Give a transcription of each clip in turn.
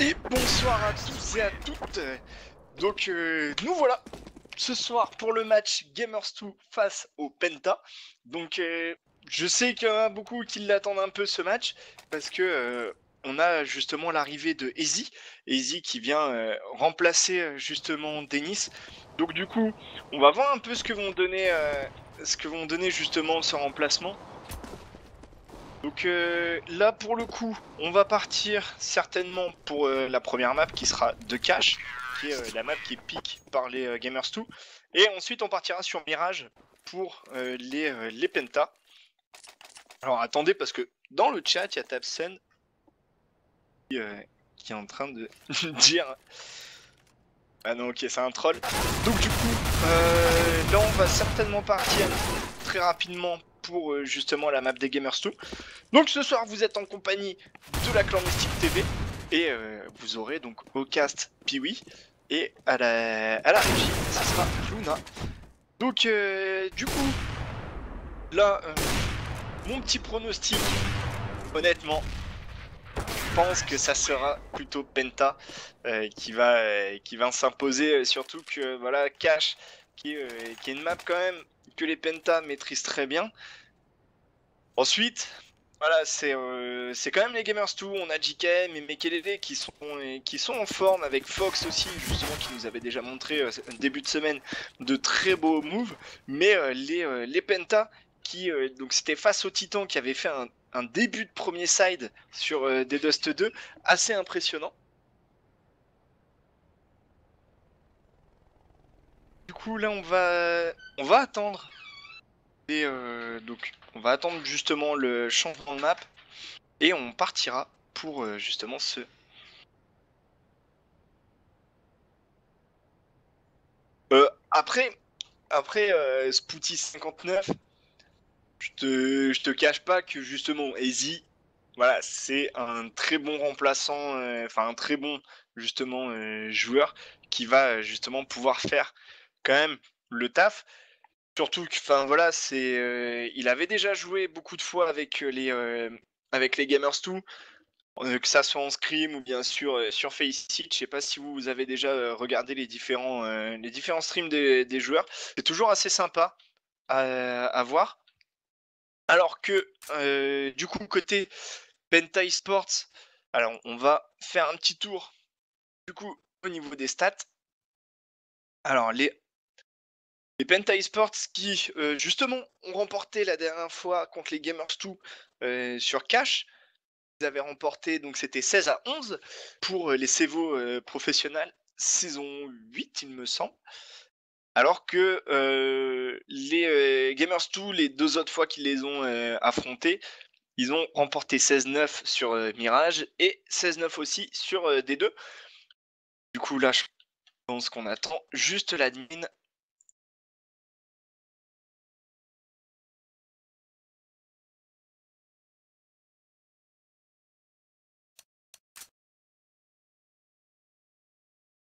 Et bonsoir à tous et à toutes. Donc nous voilà ce soir pour le match Gamers2 face au Penta. Donc je sais qu'il y en a beaucoup qui l'attendent un peu ce match parce que on a justement l'arrivée de Easy qui vient remplacer justement Denis. Donc du coup, on va voir un peu ce que vont donner justement ce remplacement. Donc là pour le coup, on va partir certainement pour la première map qui sera de cache, qui est la map qui est pick par les Gamers2. Et ensuite on partira sur Mirage pour les Penta. Alors attendez parce que dans le chat il y a Tabsen qui est en train de dire... Ah non ok c'est un troll. Donc du coup là on va certainement partir très rapidement pour justement la map des Gamers2. Donc ce soir vous êtes en compagnie de la Clan Mystique TV et vous aurez donc au cast Piwi et à la régie ça sera Luna. Donc du coup là mon petit pronostic honnêtement je pense que ça sera plutôt Penta qui va s'imposer, surtout que voilà Cash qui est une map quand même que les Penta maîtrisent très bien. Ensuite, voilà, c'est quand même les Gamers2, on a JKM et Mekelele qui sont en forme avec Fox aussi, justement, qui nous avait déjà montré début de semaine de très beaux moves, mais les Penta qui, donc c'était face au Titan qui avait fait un début de premier side sur des Dust 2 assez impressionnant. Du coup là on va attendre et donc on va attendre justement le changement de map et on partira pour justement ce... Après Spooty 59, je te cache pas que justement Easy, voilà, c'est un très bon remplaçant, enfin un très bon justement joueur qui va justement pouvoir faire quand même le taf. Surtout que, enfin voilà, il avait déjà joué beaucoup de fois avec les Gamers2, que ça soit en scrim ou bien sûr sur Faceit. Je sais pas si vous avez déjà regardé les différents streams des joueurs. C'est toujours assez sympa à voir. Alors que du coup côté Penta Esports, alors on va faire un petit tour du coup au niveau des stats. Alors les Penta Esports qui justement ont remporté la dernière fois contre les Gamers2 sur Cash. Ils avaient remporté, donc c'était 16-11 pour les Cevo professionnels, saison 8 il me semble. Alors que les Gamers2, les deux autres fois qu'ils les ont affrontés, ils ont remporté 16-9 sur Mirage et 16-9 aussi sur D2. Du coup là je pense qu'on attend juste l'admin.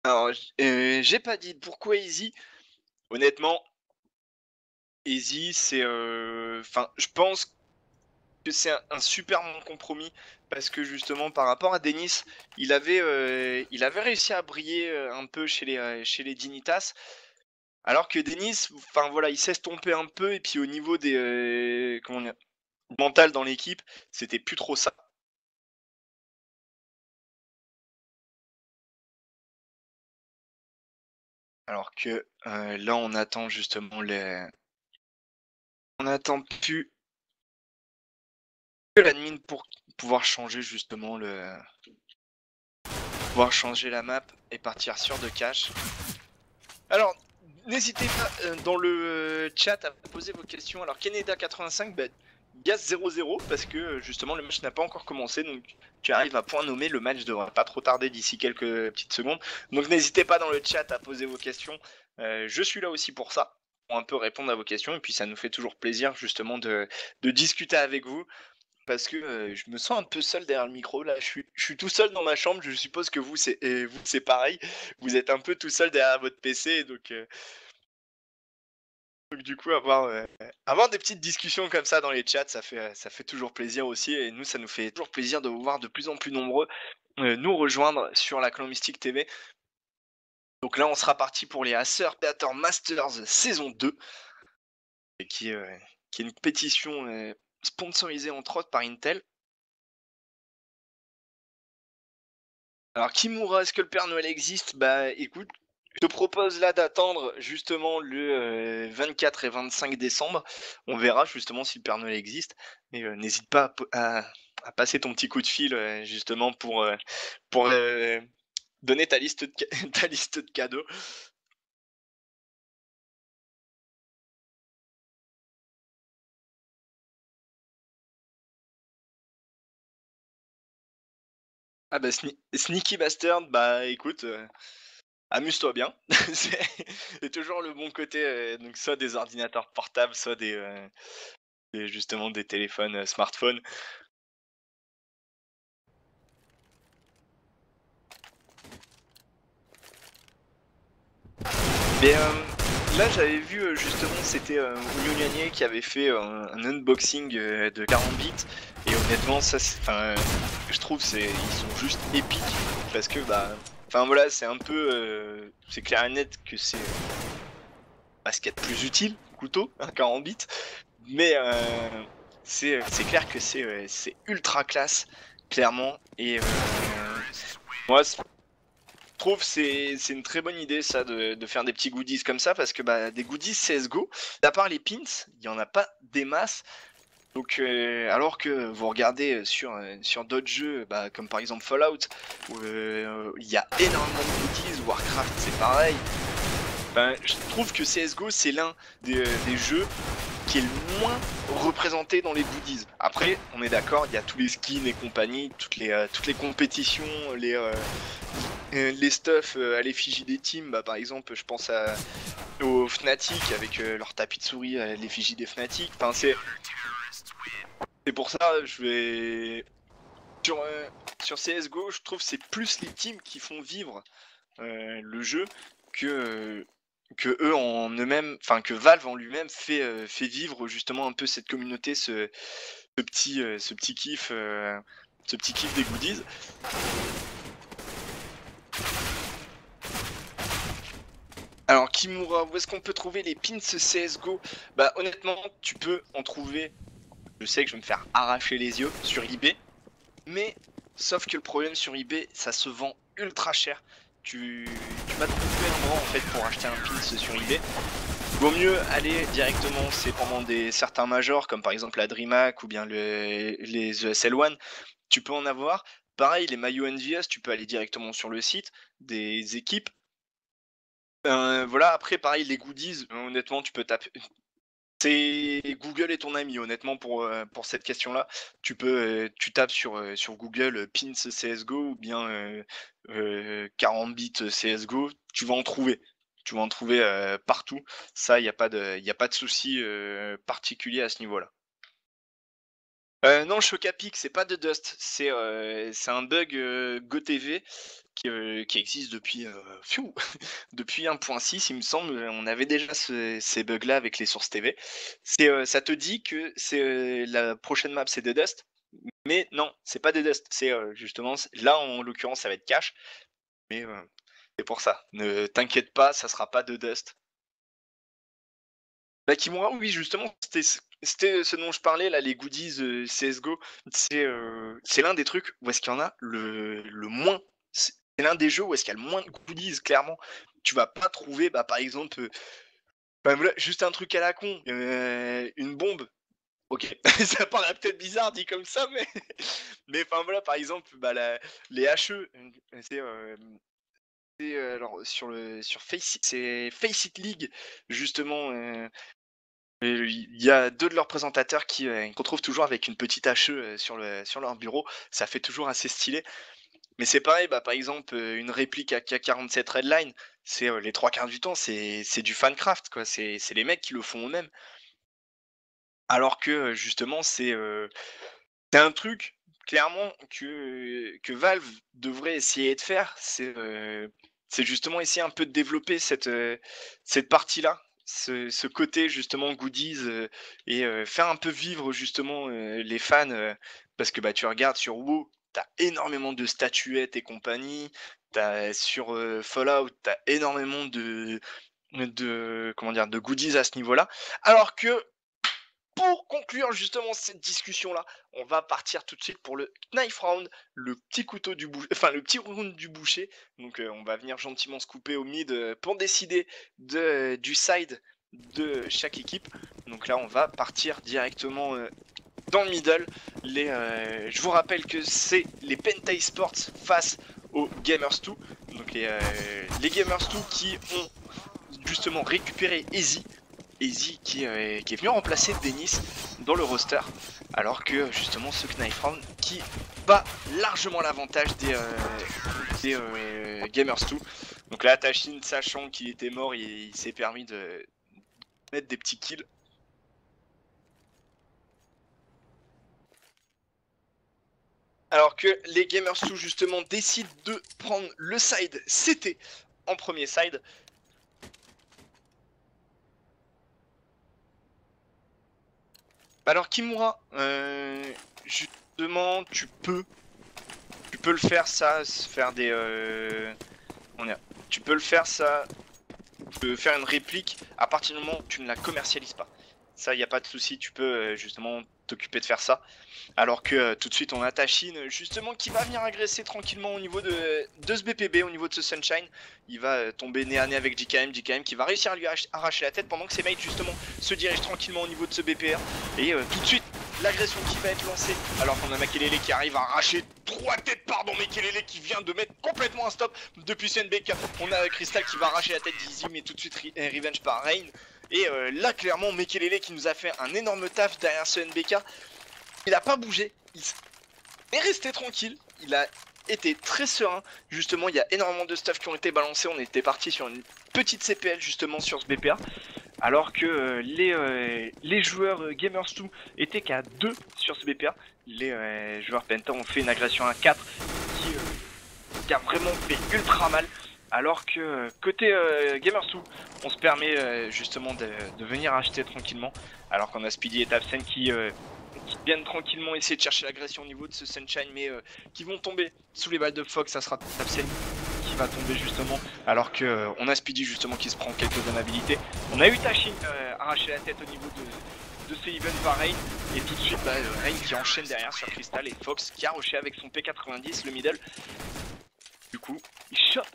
Alors j'ai pas dit pourquoi Easy. Honnêtement, Easy c'est... Enfin je pense que c'est un super bon compromis parce que justement par rapport à Denis, il avait réussi à briller un peu chez les Dignitas, alors que Denis, enfin voilà, il s'estompait un peu et puis au niveau des comment dire, mental dans l'équipe, c'était plus trop ça. Alors que là, on attend justement les. On attend plus que l'admin pour pouvoir changer justement le. Pouvoir changer la map et partir sur de cache. Alors, n'hésitez pas dans le chat à poser vos questions. Alors, Keneda85, bah, Gaz 0-0 parce que justement le match n'a pas encore commencé, donc tu arrives à point nommé, le match devrait pas trop tarder d'ici quelques petites secondes. Donc n'hésitez pas dans le chat à poser vos questions. Je suis là aussi pour ça, pour un peu répondre à vos questions, et puis ça nous fait toujours plaisir justement de discuter avec vous. Parce que je me sens un peu seul derrière le micro là, je suis tout seul dans ma chambre, je suppose que vous c'est pareil, vous êtes un peu tout seul derrière votre PC, donc du coup avoir des petites discussions comme ça dans les chats, ça fait toujours plaisir aussi, et nous ça nous fait toujours plaisir de vous voir de plus en plus nombreux nous rejoindre sur la Clan Mystique TV. Donc là on sera parti pour les Acer Theater Masters saison 2, et qui est une pétition sponsorisée entre autres par Intel. Alors, Kimura, est-ce que le Père Noël existe? Bah écoute, je te propose là d'attendre justement le 24 et 25 décembre. On verra justement si le Père Noël existe. Et n'hésite pas à passer ton petit coup de fil justement pour donner ta liste, ta liste de cadeaux. Ah bah Sneaky Bastard, bah écoute, amuse-toi bien. C'est toujours le bon côté, donc soit des ordinateurs portables, soit justement des téléphones smartphones. Mais là, j'avais vu justement, c'était Ounionianier qui avait fait un unboxing de 40 bits. Et honnêtement, ça, je trouve, ils sont juste épiques. Parce que, enfin voilà, c'est un peu. C'est clair et net que c'est ce qu'il y a de plus utile, couteau, un 40 bits. Mais c'est clair que c'est ultra classe, clairement. Et moi, je trouve c'est une très bonne idée ça de faire des petits goodies comme ça, parce que des goodies CSGO, à part les pins, il y en a pas des masses. Donc alors que vous regardez sur d'autres jeux, comme par exemple Fallout, où il y a énormément de goodies, Warcraft c'est pareil. Je trouve que CSGO c'est l'un des jeux qui est le moins représenté dans les goodies. Après, on est d'accord, il y a tous les skins et compagnie, toutes les compétitions, les stuff à l'effigie des teams. Par exemple, je pense aux Fnatic avec leur tapis de souris à l'effigie des Fnatic. Enfin, c'est pour ça, je vais sur CSGO, je trouve que c'est plus les teams qui font vivre le jeu que que eux en eux-mêmes, enfin que Valve en lui-même fait vivre justement un peu cette communauté, ce petit kiff des goodies. Alors Kimura, où est-ce qu'on peut trouver les pins CSGO? Honnêtement, tu peux en trouver. Je sais que je vais me faire arracher les yeux sur eBay, mais sauf que le problème sur eBay, ça se vend ultra cher. Tu vas te couper un bras en fait pour acheter un pins sur eBay. Vaut mieux aller directement, c'est pendant certains majors, comme par exemple la DreamHack ou bien les ESL1, tu peux en avoir. Pareil, les maillots NVS, tu peux aller directement sur le site des équipes. Voilà, après pareil, les goodies, honnêtement, tu peux taper. C'est Google est ton ami, honnêtement, pour cette question-là. Tu tapes sur Google pins CSGO ou bien 40 bits CSGO, tu vas en trouver. Tu vas en trouver partout. Ça, il n'y a pas de souci particulier à ce niveau-là. Non, Chocapic, c'est pas de Dust, c'est un bug GoTV qui existe depuis depuis 1.6, il me semble. On avait déjà ces bugs-là avec les sources TV. Ça te dit que la prochaine map c'est de Dust, mais non, c'est pas de Dust. C'est justement là en l'occurrence ça va être cache, mais c'est pour ça. Ne t'inquiète pas, ça sera pas de Dust. Kimura, oui, justement, c'était ce dont je parlais, là, les goodies CSGO. C'est l'un des trucs où est-ce qu'il y en a le moins. C'est l'un des jeux où est-ce qu'il y a le moins de goodies, clairement. tu vas pas trouver, bah, par exemple, bah, voilà, juste un truc à la con, une bombe. OK, ça paraît peut-être bizarre dit comme ça, mais mais enfin voilà, par exemple, bah, les HE, alors sur Faceit, c'est Faceit League justement, il y a 2 de leurs présentateurs qu'on retrouve toujours avec une petite HE, sur leur bureau. Ça fait toujours assez stylé. Mais c'est pareil, bah, par exemple, une réplique AK-47 Redline, les 3/4 du temps, c'est du fancraft quoi, c'est les mecs qui le font eux-mêmes. Alors que, justement, c'est un truc clairement que Valve devrait essayer de faire, c'est justement essayer un peu de développer cette partie-là, ce côté justement goodies, et faire un peu vivre justement, les fans, parce que, bah, tu regardes sur WoW, tu as énormément de statuettes et compagnie. Sur, Fallout, tu as énormément de comment dire? De goodies à ce niveau-là. Alors que pour conclure justement cette discussion-là, on va partir tout de suite pour le knife round, le petit couteau du boucher, enfin le petit round du boucher. Donc on va venir gentiment se couper au mid pour décider du side de chaque équipe. Donc là, on va partir directement dans le middle. Je vous rappelle que c'est les Penta Esports face aux Gamers 2. Donc les Gamers 2 qui ont justement récupéré Easy qui est venu remplacer Denis dans le roster, alors que justement ce Knife Round qui bat largement l'avantage des Gamers 2. Donc là, Tashin, sachant qu'il était mort, il s'est permis de mettre des petits kills. Alors que les Gamers 2 justement décident de prendre le side CT en premier side. Alors Kimura, justement, tu peux le faire ça, faire des... tu peux le faire ça, faire une réplique à partir du moment où tu ne la commercialises pas. Ça, il n'y a pas de souci, tu peux justement t'occuper de faire ça. Alors que tout de suite, on a Tashin, justement, qui va venir agresser tranquillement au niveau de ce BPB, au niveau de ce Sunshine. Il va tomber nez à nez avec JKM qui va réussir à lui arracher la tête pendant que ses mates, justement, se dirigent tranquillement au niveau de ce BPR. Et tout de suite, l'agression qui va être lancée, alors qu'on a Makelele qui arrive à arracher 3 têtes, pardon, Makelele qui vient de mettre complètement un stop depuis CNBK. On a Crystal qui va arracher la tête d'Easy, mais tout de suite revenge par Rain. Et là, clairement, Makelele qui nous a fait un énorme taf derrière ce NBK. Il a pas bougé, il est resté tranquille, il a été très serein. Justement, il y a énormément de stuff qui ont été balancés. On était parti sur une petite CPL justement sur ce BPA. Alors que les joueurs Gamers 2 étaient qu'à 2 sur ce BPA. Les joueurs Penta ont fait une agression à 4 qui a vraiment fait ultra mal. Alors que côté Gamers 2, on se permet justement de venir acheter tranquillement. Alors qu'on a Speedy et Tabsen qui viennent tranquillement essayer de chercher l'agression au niveau de ce Sunshine, mais qui vont tomber sous les balles de Fox. Ça sera Tabsen qui va tomber justement, alors que on a Speedy justement qui se prend quelques inhabilités. On a eu Tashin arracher la tête au niveau de ce event par Rain, et tout de suite bah, Rain qui enchaîne derrière sur Crystal, et Fox qui a rushé avec son P90 le middle. Du coup il chope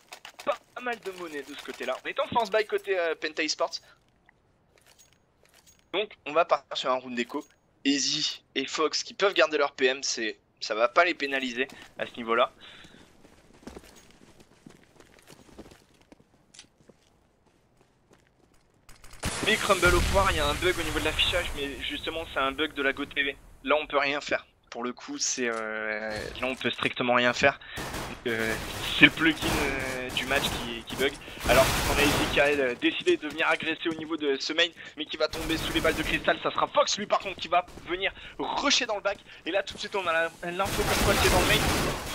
pas mal de monnaie de ce côté là. On est en force buy côté Penta Esports, donc on va partir sur un round d'écho. Easy et Fox qui peuvent garder leur PM, ça va pas les pénaliser à ce niveau là. Mais Crumble au foire, il y a un bug au niveau de l'affichage, mais justement c'est un bug de la GoTV. Là on peut rien faire. Pour le coup, là on peut strictement rien faire. C'est le plugin du match qui bug. Alors on a Easy qui a décidé de venir agresser au niveau de ce main, mais qui va tomber sous les balles de cristal. Ça sera Fox lui par contre qui va venir rusher dans le back. Et là tout de suite on a l'info comme quoi qui est dans le main.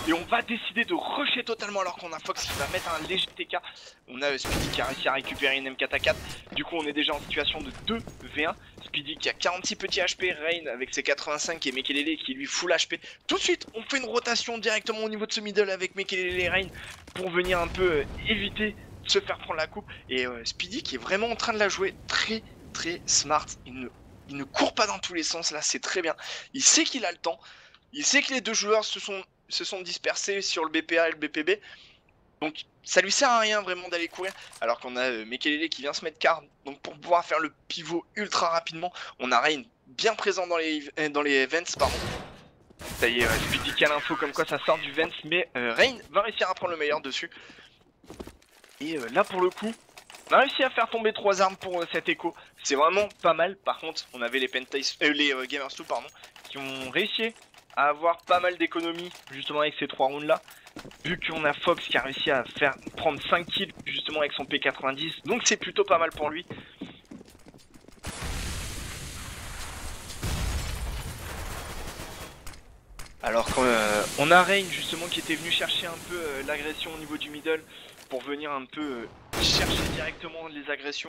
Et on va décider de rusher totalement alors qu'on a Fox qui va mettre un léger TK. On a Speedy qui a réussi à récupérer une M4 à 4. Du coup on est déjà en situation de 2v1. Speedy qui a 46 petits HP, Rain avec ses 85 et Makelele qui lui full HP. Tout de suite on fait une rotation directement au niveau de ce middle avec Makelele et Rain pour venir un peu éviter de se faire prendre la coupe. Et Speedy qui est vraiment en train de la jouer très smart. Il ne court pas dans tous les sens là, c'est très bien. Il sait qu'il a le temps. Il sait que les deux joueurs se sont dispersés sur le BPA et le BPB. Donc ça lui sert à rien vraiment d'aller courir, alors qu'on a Mekelele qui vient se mettre card. Donc pour pouvoir faire le pivot ultra rapidement, on a Rain bien présent dans les vents, pardon. Ça y est, Speedy qui a l'info comme quoi ça sort du vents, mais Rain va réussir à prendre le meilleur dessus. Et là pour le coup, on a réussi à faire tomber 3 armes pour cet écho. C'est vraiment pas mal. Par contre, on avait les Gamers 2 pardon, qui ont réussi à avoir pas mal d'économies justement avec ces 3 rounds là. Vu qu'on a Fox qui a réussi à faire prendre 5 kills justement avec son P90, donc c'est plutôt pas mal pour lui. Alors qu'on a Rain justement qui était venu chercher un peu l'agression au niveau du middle pour venir un peu chercher directement les agressions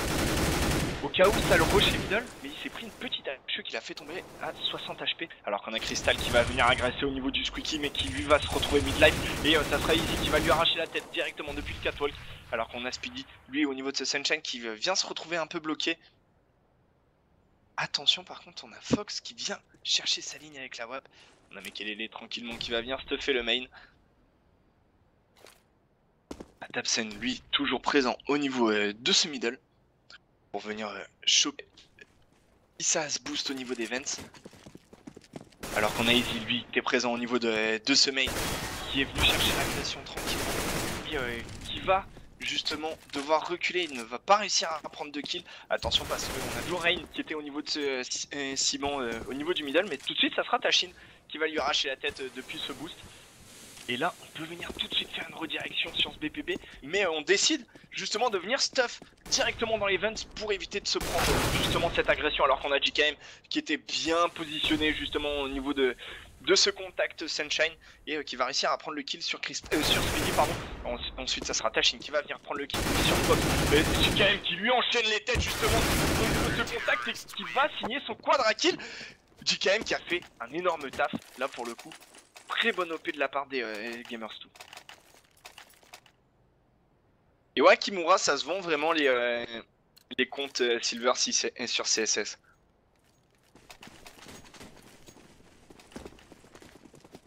au cas où ça le rush les middle, mais il s'est pris une petite HE qui l'a fait tomber à 60 HP. Alors qu'on a Crystal qui va venir agresser au niveau du Squeaky, mais qui lui va se retrouver mid-life. Et ça sera Easy qui va lui arracher la tête directement depuis le catwalk. Alors qu'on a Speedy, lui au niveau de ce Sunshine qui vient se retrouver un peu bloqué. Attention par contre, on a Fox qui vient chercher sa ligne avec la WAP. On a Mekelele tranquillement qui va venir stuffer le main. Tapsen lui toujours présent au niveau de ce middle. Pour venir choper. Ça se booste au niveau des vents. Alors qu'on a Easy lui qui est présent au niveau de ce main, qui est venu chercher l'agression tranquillement. Et qui va justement devoir reculer, il ne va pas réussir à prendre de kills. Attention parce qu'on a toujours Rain qui était au niveau de ce ciment au niveau du middle, mais tout de suite ça sera Tashin qui va lui arracher la tête depuis ce boost. Et là, on peut venir tout de suite faire une redirection sur ce BPB, mais on décide justement de venir stuff directement dans les vents pour éviter de se prendre justement cette agression, alors qu'on a JKM qui était bien positionné justement au niveau de ce contact Sunshine et qui va réussir à prendre le kill sur Speedy, pardon. Ensuite, ça sera Tashin qui va venir prendre le kill sur Fox. JKM qui lui enchaîne les têtes justement de ce contact et qui va signer son quadra kill. JKM qui a fait un énorme taf là pour le coup. Très bonne OP de la part des Gamers 2. Et ouais, Kimura, ça se vend vraiment les comptes Silver 6 sur CSS.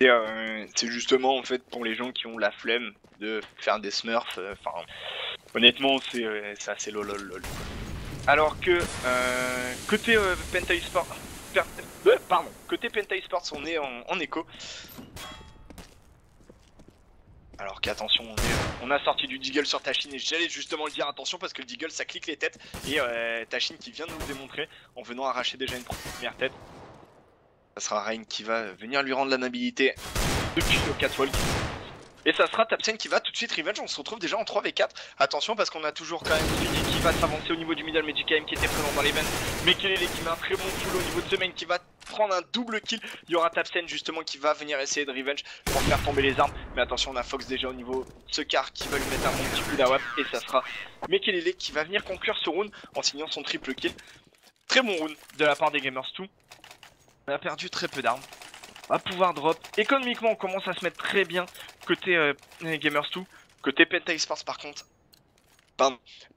C'est justement en fait pour les gens qui ont la flemme de faire des smurfs. Enfin, honnêtement, c'est assez lol. Alors que côté Penta Esports, côté Penta Esports, on est en écho. Alors qu'attention, on a sorti du Deagle sur Tashin et j'allais justement le dire, attention parce que le Deagle ça clique les têtes. Et Tashin qui vient de nous le démontrer en venant arracher déjà une première tête. Ça sera Rain qui va venir lui rendre l'anabilité depuis le catwalk. Et ça sera Tapsen qui va tout de suite revenge, on se retrouve déjà en 3v4. Attention parce qu'on a toujours quand même Speedy qui va s'avancer au niveau du middle, mais JKM qui était présent dans l'event. Mekelele qui met un très bon full au niveau de ce main qui va prendre un double kill. Il y aura Tapsen justement qui va venir essayer de revenge pour faire tomber les armes. Mais attention, on a Fox déjà au niveau de ce car qui va lui mettre un bon petit coup d'awap. Et ça sera Mekelele qui va venir conclure ce round en signant son triple kill. Très bon round de la part des Gamers 2. On a perdu très peu d'armes. On va pouvoir drop. Économiquement, on commence à se mettre très bien côté Gamers 2. Côté Penta Esports par contre.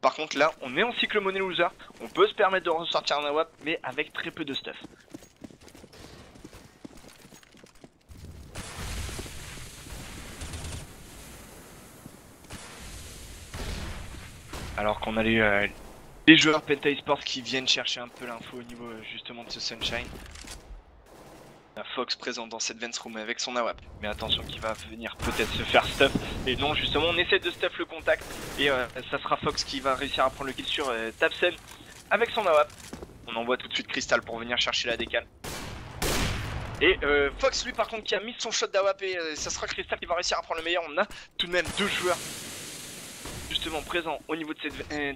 Par contre là, on est en cycle money loser. On peut se permettre de ressortir un AWAP, mais avec très peu de stuff. Alors qu'on a les joueurs Penta Esports qui viennent chercher un peu l'info au niveau justement de ce Sunshine. On a Fox présent dans cette Vance Room avec son AWAP. Mais attention qu'il va venir peut-être se faire stuff. Et non, justement, on essaie de stuff le contact. Et ça sera Fox qui va réussir à prendre le kill sur Tapsen avec son AWAP. On envoie tout de suite Crystal pour venir chercher la décale. Et Fox, lui, par contre, qui a mis son shot d'AWAP. Et ça sera Crystal qui va réussir à prendre le meilleur. On a tout de même deux joueurs justement présent au niveau de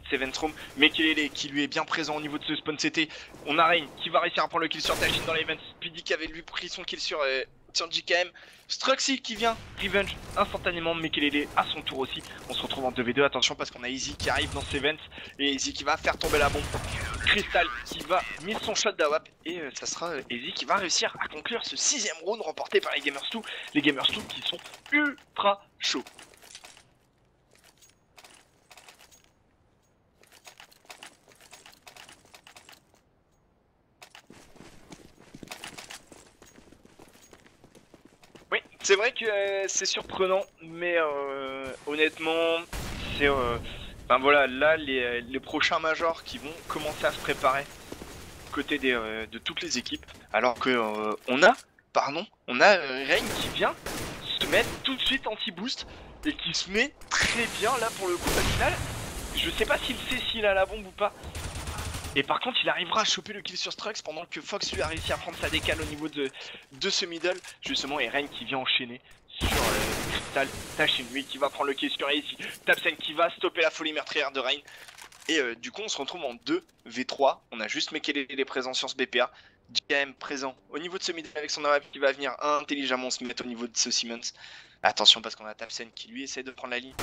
ces Vance Room, Mekelele qui lui est bien présent au niveau de ce spawn CT. On a Rain qui va réussir à prendre le kill sur Tashin dans les Vents, Speedy qui avait lui pris son kill sur JKM, Struxy qui vient revenge instantanément, Mekelele à son tour aussi. On se retrouve en 2v2, attention parce qu'on a Easy qui arrive dans ses Vents et Easy qui va faire tomber la bombe. Crystal qui va mettre son shot d'AWAP et ça sera Easy qui va réussir à conclure ce 6ème round remporté par les Gamers 2. Les Gamers 2 qui sont ultra chauds. Oui, c'est vrai que c'est surprenant, mais honnêtement, c'est... Enfin voilà, là les prochains majors qui vont commencer à se préparer côté de toutes les équipes, alors que on a Reign qui vient se mettre tout de suite anti-boost et qui se met très bien là pour le coup au final. Je sais pas s'il sait s'il a la bombe ou pas. Et par contre il arrivera à choper le kill sur Strux pendant que Fox lui a réussi à prendre sa décale au niveau de ce middle justement, et Reign qui vient enchaîner sur Crystal, Tashin lui qui va prendre le kill sur Easy, Tabsen qui va stopper la folie meurtrière de Reign. Et du coup on se retrouve en 2v3, on a juste Mekelele présent sur ce BPA, JKM présent au niveau de ce middle avec son AWP qui va venir intelligemment se mettre au niveau de ce Simmons. Attention parce qu'on a Tabsen qui lui essaie de prendre la ligne.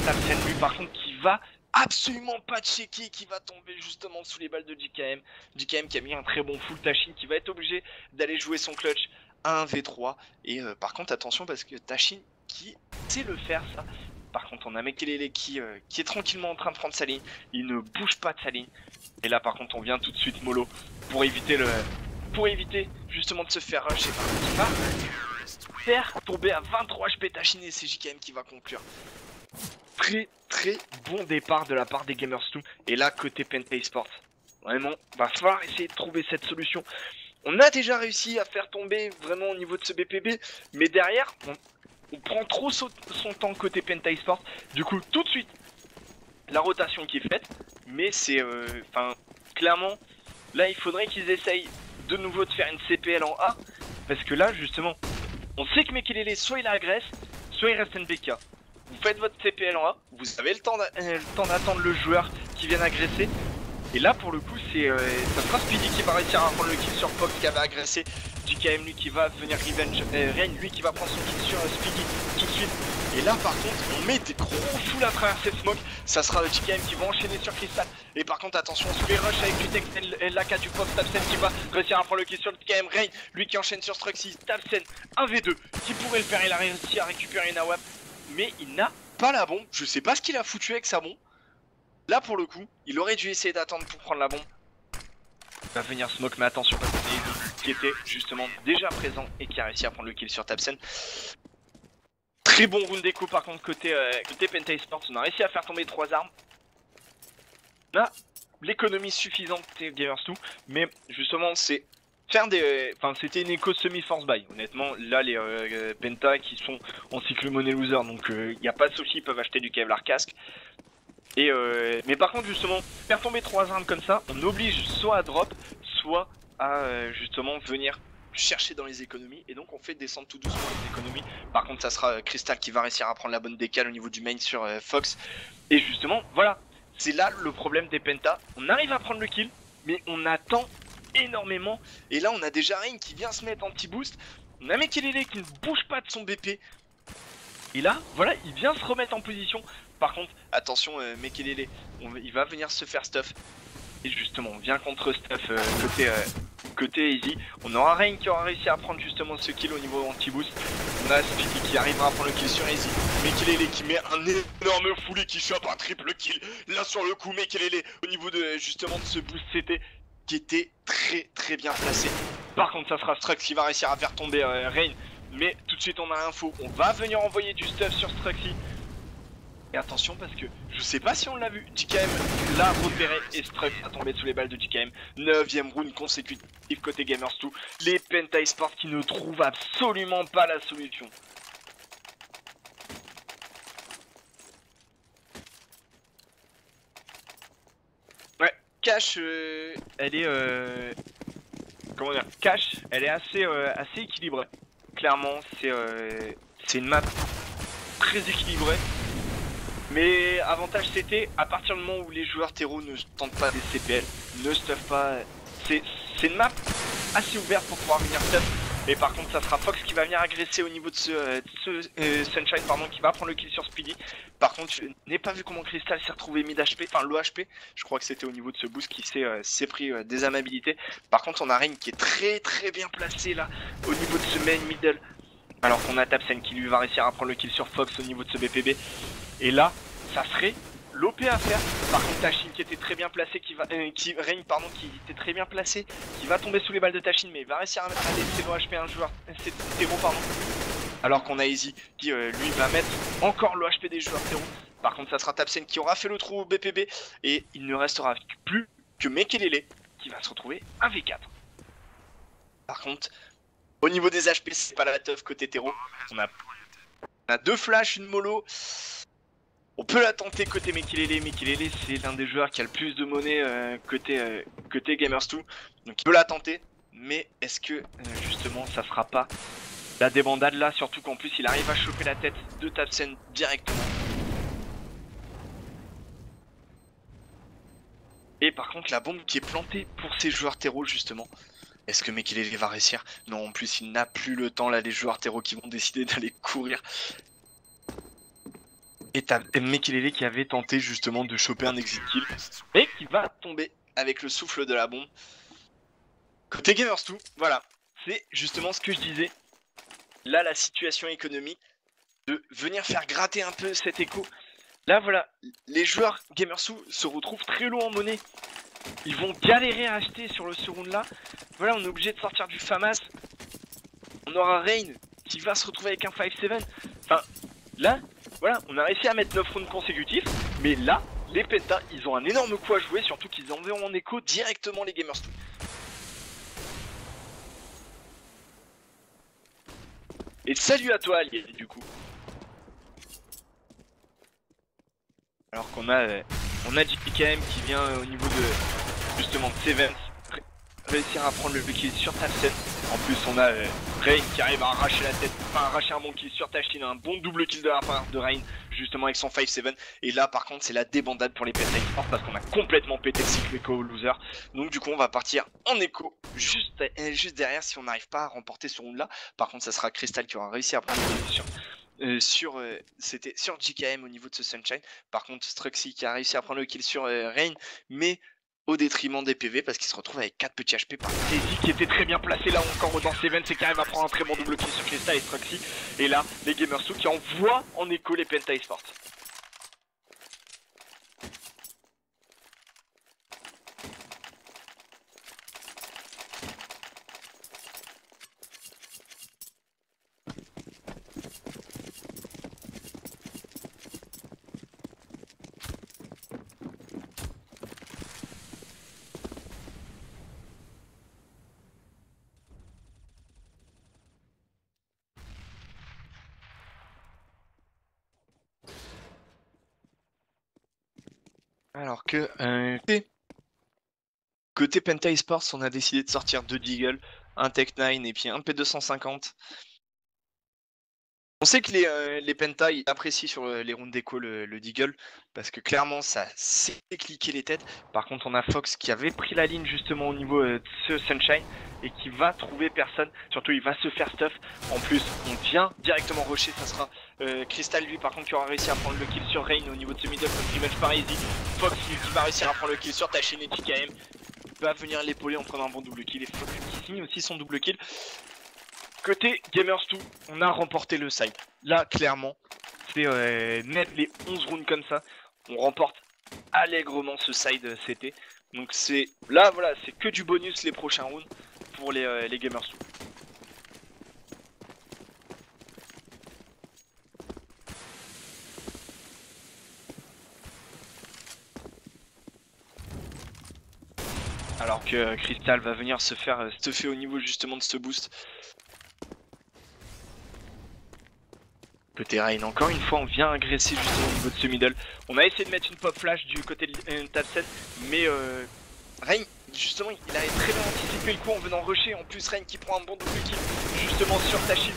Tabsen lui par contre qui va absolument pas checker, qui va tomber justement sous les balles de JKM. JKM qui a mis un très bon full, Tashin qui va être obligé d'aller jouer son clutch à 1v3. Et par contre attention parce que Tashin qui sait le faire ça. Par contre on a Mekelele qui est tranquillement en train de prendre sa ligne, il ne bouge pas de sa ligne. Et là par contre on vient tout de suite mollo pour éviter justement de se faire rush, et par contre il va faire tomber à 23 HP Tashin et c'est JKM qui va conclure. Très bon départ de la part des Gamers 2. Et là côté Penta Esports, vraiment va falloir essayer de trouver cette solution. On a déjà réussi à faire tomber vraiment au niveau de ce BPB, mais derrière on prend trop son temps côté Penta Esports. Du coup tout de suite la rotation qui est faite, mais c'est clairement là il faudrait qu'ils essayent de nouveau de faire une CPL en A, parce que là justement on sait que Mekelele soit il agresse, soit il reste NBK. Vous faites votre CPL en A, vous avez le temps d'attendre le joueur qui vient agresser. Et là pour le coup ça sera Speedy qui va réussir à prendre le kill sur Fox qui avait agressé. JKM lui qui va venir revenge, Reign lui qui va prendre son kill sur Speedy tout de suite. Et là par contre on met des gros foules à travers cette smoke. Ça sera JKM qui va enchaîner sur Crystal. Et par contre attention on se fait rush avec du Tex l'AK du Fox. Tabsen qui va réussir à prendre le kill sur JKM. Reign lui qui enchaîne sur Struxy. Tabsen 1v2 qui pourrait le faire, il a réussi à récupérer une AWP. Mais il n'a pas la bombe, je sais pas ce qu'il a foutu avec sa bombe. Là pour le coup, il aurait dû essayer d'attendre pour prendre la bombe. Il va venir smoke, mais attention parce qu'il y a Easy qui était justement déjà présent et qui a réussi à prendre le kill sur Tabsen. Très bon round d'écho par contre côté Penta Esports, on a réussi à faire tomber 3 armes. Là, l'économie suffisante des Gamers 2, mais justement c'est faire des... c'était une écho semi-force buy. Honnêtement, là les Penta qui sont en cycle money loser, donc il n'y a pas de souci, ils peuvent acheter du Kevlar casque. Et mais par contre justement, faire tomber 3 armes comme ça, on oblige soit à drop, soit à justement venir chercher dans les économies. Et donc on fait descendre tout doucement les économies. Par contre ça sera Crystal qui va réussir à prendre la bonne décale au niveau du main sur Fox. Et justement, voilà, c'est là le problème des Penta. On arrive à prendre le kill, mais on attend énormément. Et là on a déjà Reign qui vient se mettre anti-boost. On a Mekelele qui ne bouge pas de son BP. Et là, voilà, il vient se remettre en position. Par contre, attention, Mekelele, il va venir se faire stuff. Et justement, on vient contre stuff côté Easy. On aura Reign qui aura réussi à prendre justement ce kill au niveau anti-boost. On a Speedy qui arrivera à prendre le kill sur Easy. Mekelele qui met un énorme foulé qui chope un triple kill. Là sur le coup, Mekelele au niveau de justement de ce boost CT qui était très bien placé. Par contre, ça sera Strux qui va réussir à faire tomber Reign. Mais tout de suite on a l'info, on va venir envoyer du stuff sur Struxy. Et attention parce que je sais pas si on l'a vu, JKM l'a repéré et Strux a tombé sous les balles de JKM. 9ème round consécutif côté Gamers 2. Les Penta Esports qui ne trouvent absolument pas la solution. Ouais, Cash, elle est... comment dire, Cash, elle est assez équilibrée. Clairement, c'est une map très équilibrée. Mais avantage c'était, à partir du moment où les joueurs terreau ne tentent pas des CPL, ne stuff pas, c'est une map assez ouverte pour pouvoir venir stuff. Et par contre ça sera Fox qui va venir agresser au niveau de ce Sunshine pardon, qui va prendre le kill sur Speedy. Par contre je n'ai pas vu comment Crystal s'est retrouvé mid HP, enfin low HP. Je crois que c'était au niveau de ce boost qui s'est pris des amabilités. Par contre on a Reign qui est très bien placé là au niveau de ce main middle. Alors qu'on a Tabsen qui lui va réussir à prendre le kill sur Fox au niveau de ce BPB. Et là ça serait l'OP à faire. Par contre Tashin qui était très bien placé, Reign pardon qui était très bien placé, qui va tomber sous les balles de Tashin, mais il va réussir à laisser le HP un joueur, c'est Tero pardon. Alors qu'on a Easy qui lui va mettre encore le HP des joueurs terreau. Par contre ça sera Tapsen qui aura fait le trou au BPB. Et il ne restera plus que Mekelele qui va se retrouver 1v4. Par contre, au niveau des HP, c'est pas la teuf côté terreau. On a 2 flashs, une mollo. On peut la tenter côté Mekelele. Mekelele c'est l'un des joueurs qui a le plus de monnaie côté Gamers2. Donc il peut la tenter. Mais est-ce que justement ça sera pas la débandade là? Surtout qu'en plus il arrive à choper la tête de Tapsen directement. Et par contre la bombe qui est plantée pour ces joueurs terreau justement. Est-ce que Mekelele va réussir? Non, en plus il n'a plus le temps là, les joueurs terreau qui vont décider d'aller courir. Et t'as Mekelele qui avait tenté justement de choper un exit kill, mais qui va tomber avec le souffle de la bombe. Côté Gamers2, voilà, c'est justement ce que je disais. Là, la situation économique de venir faire gratter un peu cet écho. Là, voilà, les joueurs Gamers2 se retrouvent très lourds en monnaie. Ils vont galérer à acheter sur ce round là. Voilà, on est obligé de sortir du FAMAS. On aura Rain qui va se retrouver avec un 5-7. Enfin, là, voilà, on a réussi à mettre 9 rounds consécutifs. Mais là, les Penta, ils ont un énorme coup à jouer. Surtout qu'ils enverront en écho directement les Gamers2. Et salut à toi, Aliel, du coup. Alors qu'on a JKM qui vient au niveau de justement de Sevens réussir à prendre le kill sur Tapsen. En plus on a Rain qui arrive à arracher la tête, enfin arracher un bon kill sur Tashin, un bon double kill de la part de Rain justement avec son 5-7. Et là par contre c'est la débandade pour les Penta Esports parce qu'on a complètement pété le cycle écho loser. Donc du coup on va partir en écho juste derrière si on n'arrive pas à remporter ce round là. Par contre ça sera Crystal qui aura réussi à prendre une position. C'était sur JKM au niveau de ce Sunshine. Par contre Struxy qui a réussi à prendre le kill sur Rain, mais au détriment des PV parce qu'il se retrouve avec 4 petits HP par Daisy qui était très bien placé là encore dans Seven, c'est qui arrive à prendre un très bon double kill sur Crystal et Struxy. Et là les Gamers2 qui envoient en écho les Penta Esports. Alors que côté Penta Esports, on a décidé de sortir 2 Deagle, un Tech9 et puis un P250. On sait que les Penta ils apprécient sur les rounds d'écho le Deagle parce que clairement ça sait cliquer les têtes. Par contre on a Fox qui avait pris la ligne justement au niveau de ce Sunshine et qui va trouver personne, surtout il va se faire stuff. En plus on vient directement rusher, ça sera Crystal lui par contre qui aura réussi à prendre le kill sur Rain au niveau de ce middle comme revenge par Easy. Fox qui va réussir à prendre le kill sur Tashin et JKM va venir l'épauler en prenant un bon double kill et Fox qui signe aussi son double kill. Côté Gamers2, on a remporté le side. Là, clairement, c'est net les 11 rounds comme ça. On remporte allègrement ce side CT. Donc c'est là, voilà, c'est que du bonus les prochains rounds pour les Gamers2. Alors que Crystal va venir se faire stuffer au niveau justement de ce boost. Côté Rain, encore une fois, on vient agresser justement au niveau de ce middle. On a essayé de mettre une pop flash du côté de Tapsen, mais Rain, justement, il a très bien anticipé le coup en venant rusher. En plus, Rain qui prend un bon double kill justement sur Tashin.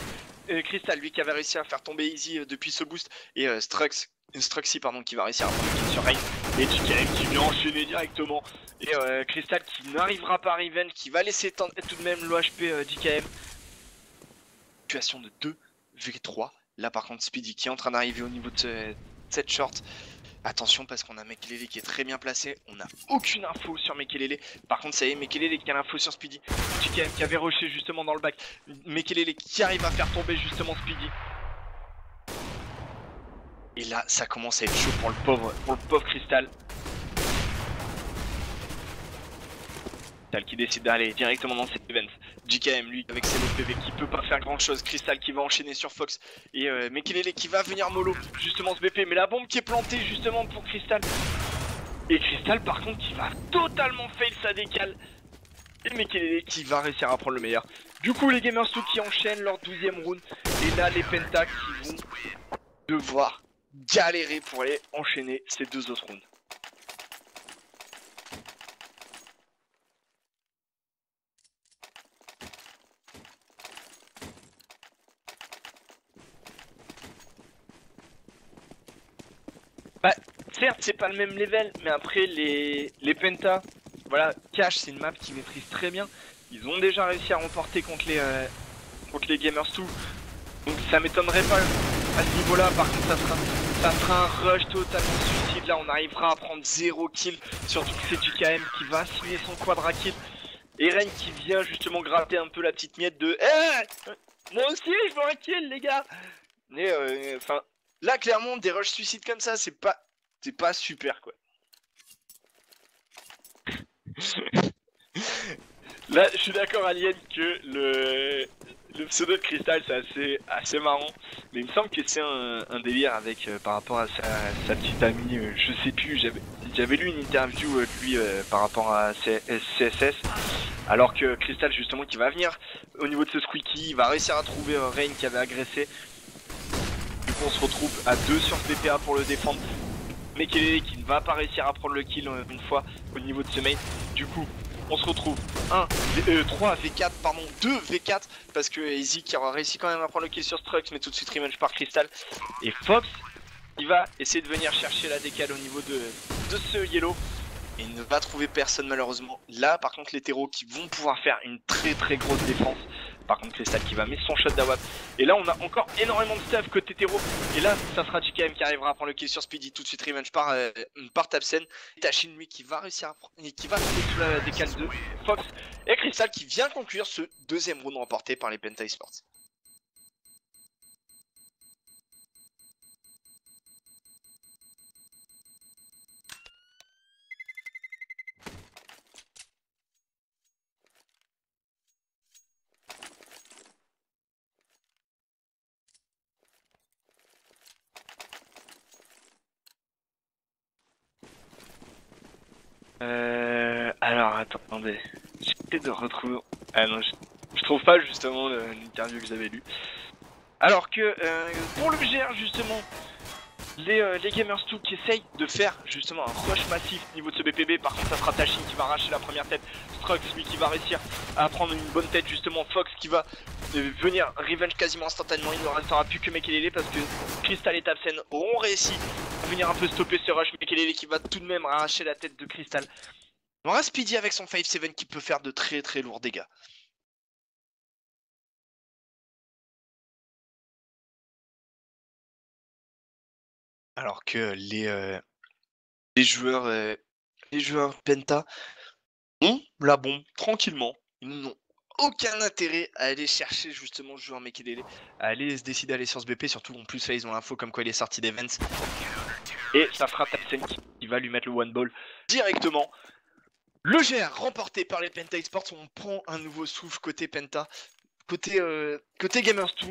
Crystal, lui qui avait réussi à faire tomber Easy depuis ce boost. Et Struxy, pardon, qui va réussir à prendre le kill sur Rain. Et JKM qui vient enchaîner directement. Et Crystal qui n'arrivera pas à Revenge, qui va laisser tout de même l'OHP JKM. Situation de 2v3. Là par contre Speedy qui est en train d'arriver au niveau de cette short. Attention parce qu'on a Mekelele qui est très bien placé. On n'a aucune info sur Mekelele. Par contre ça y est, Mekelele qui a l'info sur Speedy. JKM qui avait rushé justement dans le bac. Mekelele qui arrive à faire tomber justement Speedy. Et là ça commence à être chaud pour le pauvre Crystal. Crystal qui décide d'aller directement dans cet event. JKM lui avec ses lots PV qui peut pas faire grand chose. Crystal qui va enchaîner sur Fox et Mekelele qui va venir mollo justement ce BP, mais la bombe qui est plantée justement pour Crystal. Et Crystal par contre qui va totalement fail sa décale. Et Mekelele qui va réussir à prendre le meilleur. Du coup les Gamers 2 qui enchaînent leur 12e round. Et là les Penta qui vont devoir galérer pour aller enchaîner ces deux autres rounds. Bah, certes, c'est pas le même level, mais après, les Penta, voilà, Cash, c'est une map qu'ils maîtrisent très bien. Ils ont déjà réussi à remporter contre les Gamers 2. Donc, ça m'étonnerait pas à ce niveau-là. Par contre, ça sera un rush totalement suicide. Là, on arrivera à prendre 0 kill. Surtout que c'est JKM qui va signer son quadra kill. Et Rain qui vient justement gratter un peu la petite miette de moi aussi, je veux un kill, les gars! Mais, enfin. Là, clairement, des rushs suicides comme ça, c'est pas super, quoi. Là, je suis d'accord, Alien, que le pseudo de Crystal, c'est assez marrant. Mais il me semble que c'est un délire avec, par rapport à sa petite amie, je sais plus, j'avais lu une interview de lui par rapport à CSS. Alors que Crystal, justement, qui va venir au niveau de ce squeaky, il va réussir à trouver Rain qui avait agressé. On se retrouve à 2 sur ce BPA pour le défendre. Mekelele qui ne va pas réussir à prendre le kill une fois au niveau de ce main. Du coup, on se retrouve 3 V4, pardon, 2 V4. Parce que Easy qui aura réussi quand même à prendre le kill sur Strux, mais tout de suite revenge par Crystal. Et Fox, il va essayer de venir chercher la décale au niveau de ce yellow. Et il ne va trouver personne malheureusement. Là, par contre, les terreaux qui vont pouvoir faire une très grosse défense. Par contre, Crystal qui va mettre son shot d'Awap. Et là, on a encore énormément de stuff côté terreau. Et là, ça sera JKM qui arrivera à prendre le kill sur Speedy. Tout de suite, revenge par Tapsen. Tashin, lui, qui va réussir à prendre. Qui va tomber sous la décale de Fox. Et Crystal qui vient conclure ce deuxième round remporté par les Penta Esports. Alors attendez, j'essaie de retrouver. Ah non, je trouve pas justement l'interview que j'avais lue. Alors que pour le GR justement, les Gamers 2 qui essayent de faire justement un rush massif au niveau de ce BPB. Par contre, ça sera Tashin qui va arracher la première tête. Strux, lui qui va réussir à prendre une bonne tête justement. Fox qui va venir revenge quasiment instantanément. Il ne restera plus que Mekelele parce que Crystal et Tapsen auront réussi à venir un peu stopper ce rush. Mekelele qui va tout de même arracher la tête de Crystal. On aura Speedy avec son 5-7 qui peut faire de très lourds dégâts. Alors que les joueurs Penta ont la bombe tranquillement. Ils n'ont aucun intérêt à aller chercher justement le joueur Mekelele, à aller se décider d'aller sur ce BP, surtout en plus là ils ont l'info comme quoi il est sorti d'Events. Et ça fera Tapsen qui va lui mettre le one ball directement. Le GR remporté par les Penta Esports, on prend un nouveau souffle côté Penta, côté Gamers 2.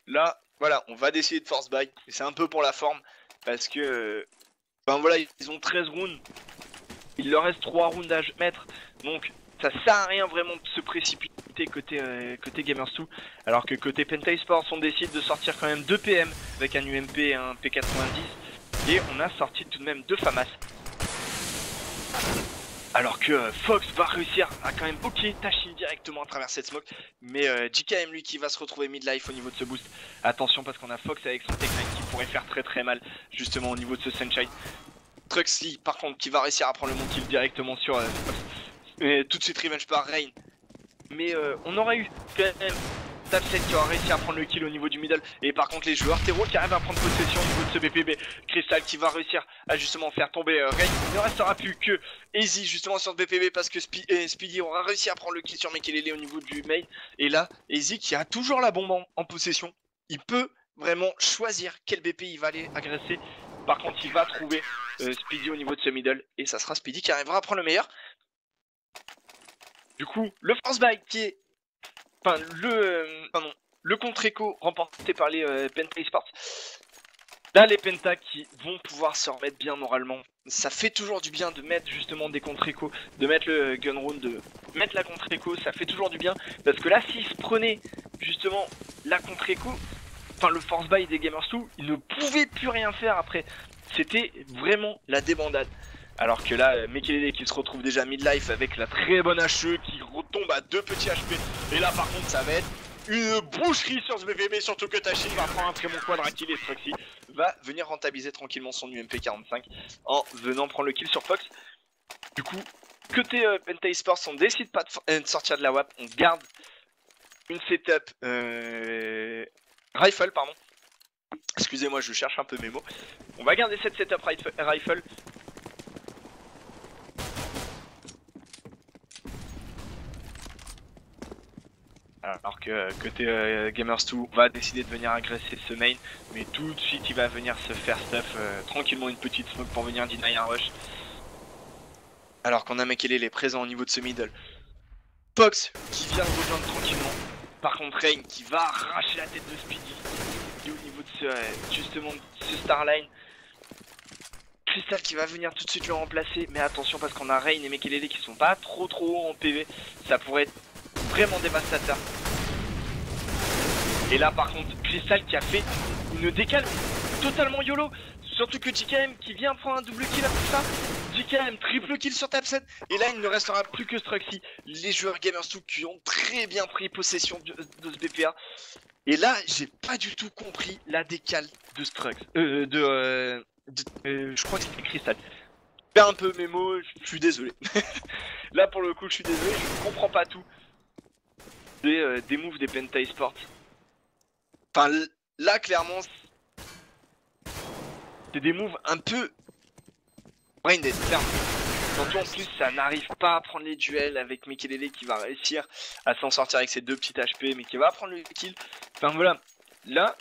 Là, voilà, on va décider de force buy, c'est un peu pour la forme, parce que, ben voilà, ils ont 13 rounds, il leur reste 3 rounds à mettre, donc ça sert à rien vraiment de se précipiter côté Gamers 2, alors que côté Penta Esports, on décide de sortir quand même 2 PM avec un UMP et un P90, et on a sorti tout de même 2 FAMAS. Alors que Fox va réussir à quand même bloquer Tashin directement à travers cette smoke. Mais JKM lui qui va se retrouver midlife au niveau de ce boost. Attention parce qu'on a Fox avec son technique qui pourrait faire très mal justement au niveau de ce Sunshine. Truxley par contre qui va réussir à prendre le mon kill directement sur Fox. Et tout de suite revenge par Rain. Mais on aurait eu quand même Tapsen qui aura réussi à prendre le kill au niveau du middle. Et par contre les joueurs terreau qui arrivent à prendre possession au niveau de ce BPB. Crystal qui va réussir à justement faire tomber Rain. Il ne restera plus que Easy justement sur ce BPB parce que Speedy aura réussi à prendre le kill sur Mekelele au niveau du main. Et là Easy qui a toujours la bombe en possession. Il peut vraiment choisir quel BP il va aller agresser. Par contre il va trouver Speedy au niveau de ce middle. Et ça sera Speedy qui arrivera à prendre le meilleur. Du coup le force buy qui est enfin le contre-écho remporté par les Penta Esports. Là, les Penta qui vont pouvoir se remettre bien moralement. Ça fait toujours du bien de mettre justement des contre-échos, de mettre le gun round, de mettre la contre-écho, ça fait toujours du bien. Parce que là, s'ils se prenaient justement la contre-écho, enfin le force buy des Gamers 2, ils ne pouvaient plus rien faire après. C'était vraiment la débandade. Alors que là, Mekele qui se retrouve déjà mid-life avec la très bonne HE qui retombe à 2 petits HP. Et là, par contre, ça va être une boucherie sur ce BVB, surtout que Tashin va prendre un très bon quadra kill et Struxy va venir rentabiliser tranquillement son UMP45 en venant prendre le kill sur Fox. Du coup, côté Penta Esports, on décide pas de sortir de la WAP, on garde une setup rifle, pardon. Excusez-moi, je cherche un peu mes mots. On va garder cette setup rifle. Alors que côté Gamers 2 va décider de venir agresser ce main, mais tout de suite il va venir se faire stuff tranquillement une petite smoke pour venir deny un rush. Alors qu'on a Mekele est présent au niveau de ce middle. Fox qui vient de rejoindre tranquillement. Par contre Rain qui va arracher la tête de Speedy. Et au niveau de ce justement de ce Starline. Crystal qui va venir tout de suite le remplacer, mais attention parce qu'on a Rain et Mekele qui sont pas trop hauts en PV. Ça pourrait être vraiment dévastateur. Et là par contre Crystal qui a fait une décale totalement YOLO. Surtout que JKM qui vient prendre un double kill après ça. JKM triple kill sur Tapsen. Et là il ne restera plus que Struxy. Les joueurs Gamers 2 qui ont très bien pris possession de ce BPA. Et là j'ai pas du tout compris la décale de Strux. Je crois que c'était Crystal. Je perds un peu mes mots, je suis désolé. Là pour le coup je suis désolé, je comprends pas tout. Des moves des Penta Esports. Enfin là clairement c'est des moves un peu brain dead, clairement. Surtout en plus ça n'arrive pas à prendre les duels avec Mekele qui va réussir à s'en sortir avec ses 2 petites HP mais qui va prendre le kill. Enfin voilà, là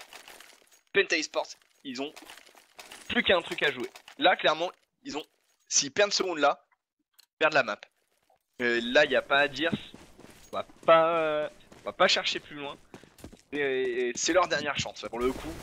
Penta Esports ils ont plus qu'un truc à jouer. Là clairement ils ont, s'ils perdent ce round là, ils perdent la map. Là il n'y a pas à dire. On va pas chercher plus loin. C'est leur dernière chance pour le coup.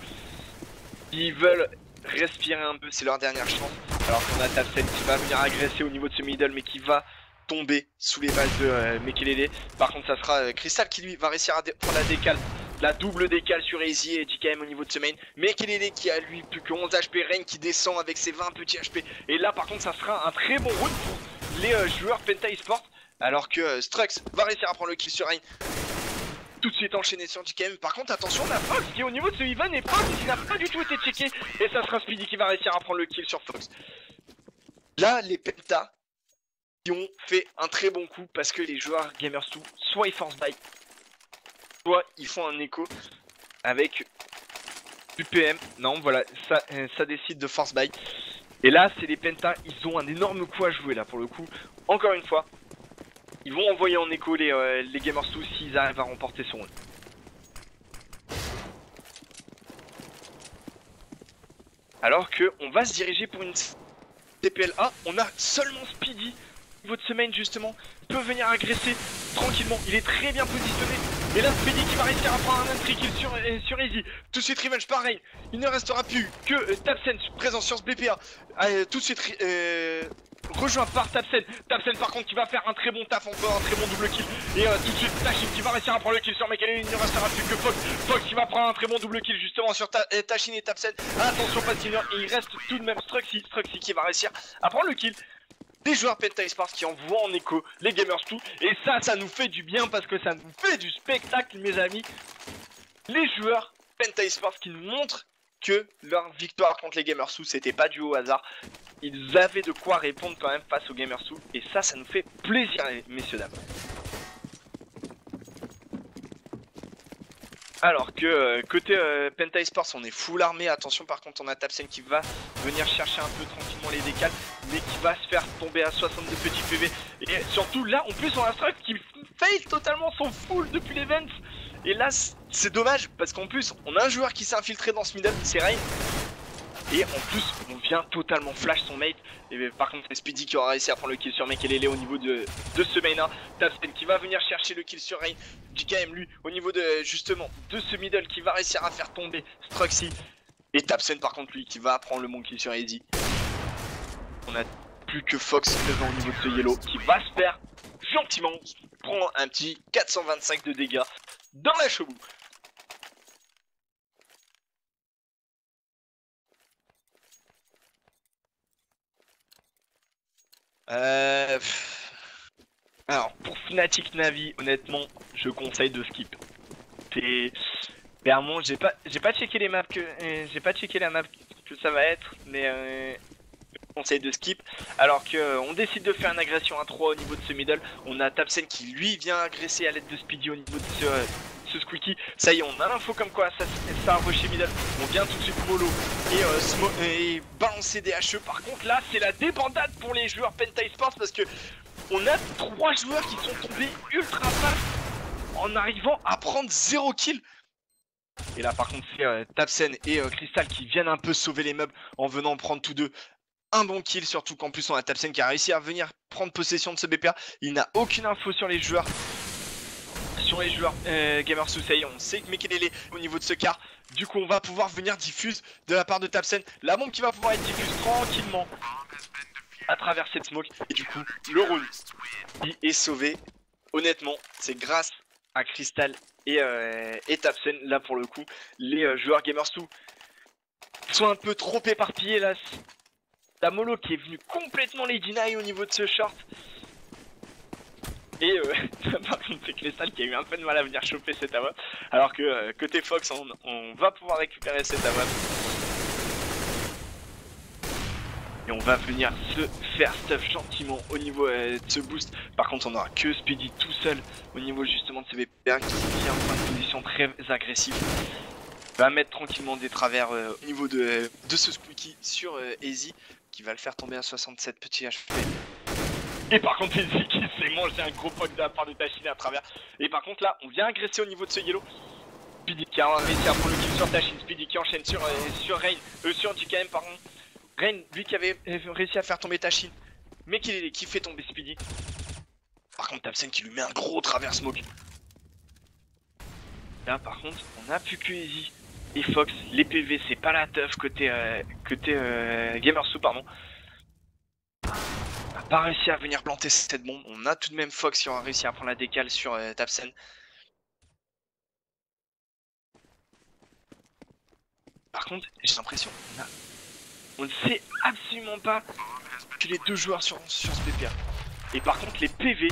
Ils veulent respirer un peu, c'est leur dernière chance. Alors qu'on a Tapsen qui va venir agresser au niveau de ce middle mais qui va tomber sous les balles de Mekele. Par contre ça sera Crystal qui lui va réussir à prendre la décale. La double décale sur Easy et JKM au niveau de ce main. Mekele qui a lui plus que 11 HP. Rain qui descend avec ses 20 petits HP. Et là par contre ça sera un très bon round pour les joueurs Penta Esports. Alors que Strux va réussir à prendre le kill sur Rain. Tout de suite enchaîné sur JKM. Par contre attention on a Fox qui est au niveau de ce Ivan et Fox qui n'a pas du tout été checké. Et ça sera Speedy qui va réussir à prendre le kill sur Fox. Là les Penta qui ont fait un très bon coup parce que les joueurs Gamers 2 soit ils force buy, soit ils font un écho avec du PM. Non voilà ça décide de force buy. Et là c'est les Penta, ils ont un énorme coup à jouer là pour le coup. Encore une fois ils vont envoyer en écho les Gamers 2 s'ils arrivent à remporter son round. Alors que on va se diriger pour une TPLA. On a seulement Speedy. Votre semaine justement peut venir agresser tranquillement. Il est très bien positionné. Et là Speedy qui va réussir à prendre un entry kill sur Easy. Tout de suite revenge pareil. Il ne restera plus que Tapsen présent sur ce BPA. Tout de suite rejoint par Tapsen. Tapsen par contre qui va faire un très bon taf encore, un très bon double kill. Et tout de suite Tashin qui va réussir à prendre le kill sur Mekele. Il ne restera plus que Fox. Fox qui va prendre un très bon double kill justement sur Tashin et Tapsen. Attention pas de et il reste tout de même Struxy qui va réussir à prendre le kill. Les joueurs Penta Esports qui envoient en écho les Gamers 2. Et ça nous fait du bien parce que ça nous fait du spectacle mes amis. Les joueurs Penta Esports qui nous montrent que leur victoire contre les Gamers 2 c'était pas dû au hasard. Ils avaient de quoi répondre quand même face aux Gamers 2. Et ça nous fait plaisir messieurs dames. Alors que côté Penta Esports on est full armé, attention par contre on a Tapsen qui va venir chercher un peu tranquillement les décales mais qui va se faire tomber à 62 petits PV. Et surtout là en plus on a Strux qui fail totalement son full depuis l'event. Et là c'est dommage parce qu'en plus on a un joueur qui s'est infiltré dans ce middle, c'est Rain. Et en plus on vient totalement flash son mate. Et par contre c'est Speedy qui aura réussi à prendre le kill sur Mekelele au niveau de ce main 1. Tapsen qui va venir chercher le kill sur Rain. JKM lui au niveau de justement de ce middle qui va réussir à faire tomber Struxy. Et Tapsen par contre lui qui va prendre le bon kill sur Easy. On a plus que Fox présent au niveau de ce yellow qui va se faire gentiment prendre un petit 425 de dégâts dans la chevaux. Alors pour Fnatic Navi, honnêtement, je conseille de skip. C'est clairement, j'ai pas checké les maps que j'ai pas checké la map que ça va être, mais je conseille de skip. Alors que on décide de faire une agression à 3 au niveau de ce middle, on a Tapsen qui lui vient agresser à l'aide de Speedy au niveau de ce Squeaky. Ça y est, on a l'info comme quoi ça a rushé middle. On vient tout de suite mollo et balancer des HE. Par contre là c'est la débandade pour les joueurs Penta Esports parce que on a 3 joueurs qui sont tombés ultra fast en arrivant à prendre 0 kill. Et là par contre c'est Tapsen et Crystal qui viennent un peu sauver les meubles en venant prendre tous deux un bon kill, surtout qu'en plus on a Tapsen qui a réussi à venir prendre possession de ce BPA. Il n'a aucune info sur les joueurs. Gamers Susei, on sait que Mekelele au niveau de ce quart. Du coup on va pouvoir venir diffuse de la part de Tapsen. La bombe qui va pouvoir être diffuse tranquillement à travers cette smoke. Et du coup le round est sauvé. Honnêtement c'est grâce à Crystal et Tapsen. Là pour le coup les joueurs Gamers 2 sont un peu trop éparpillés là. La Molo qui est venue complètement les deny au niveau de ce short. Et par contre c'est Crystal qui a eu un peu de mal à venir choper cette AWP. Alors que côté Fox on va pouvoir récupérer cette AWP. Et on va venir se faire stuff gentiment au niveau de ce boost. Par contre on aura que Speedy tout seul au niveau justement de ce VPA qui vient en une position très agressive. Va mettre tranquillement des travers au niveau de ce Squeaky sur Easy qui va le faire tomber à 67 petits HP. Et par contre Easy qui s'est mangé un gros poke de la part de Tashin à travers. Et par contre là on vient agresser au niveau de ce yellow. Speedy qui a réussi à prendre le kill sur Tashin. Speedy qui enchaîne sur Rain, sur JKM par contre. Rain lui qui avait réussi à faire tomber Tashin. Mais qui fait tomber Speedy. Par contre Tapsen qui lui met un gros travers smoke. Là par contre on a plus que Easy et Fox. Les PV c'est pas la teuf côté Gamersou pardon. On n'a pas réussi à venir planter cette bombe. On a tout de même Fox qui aura réussi à prendre la décale sur Tapsen. Par contre j'ai l'impression on ne sait absolument pas que les deux joueurs sur ce PPA. Et par contre les PV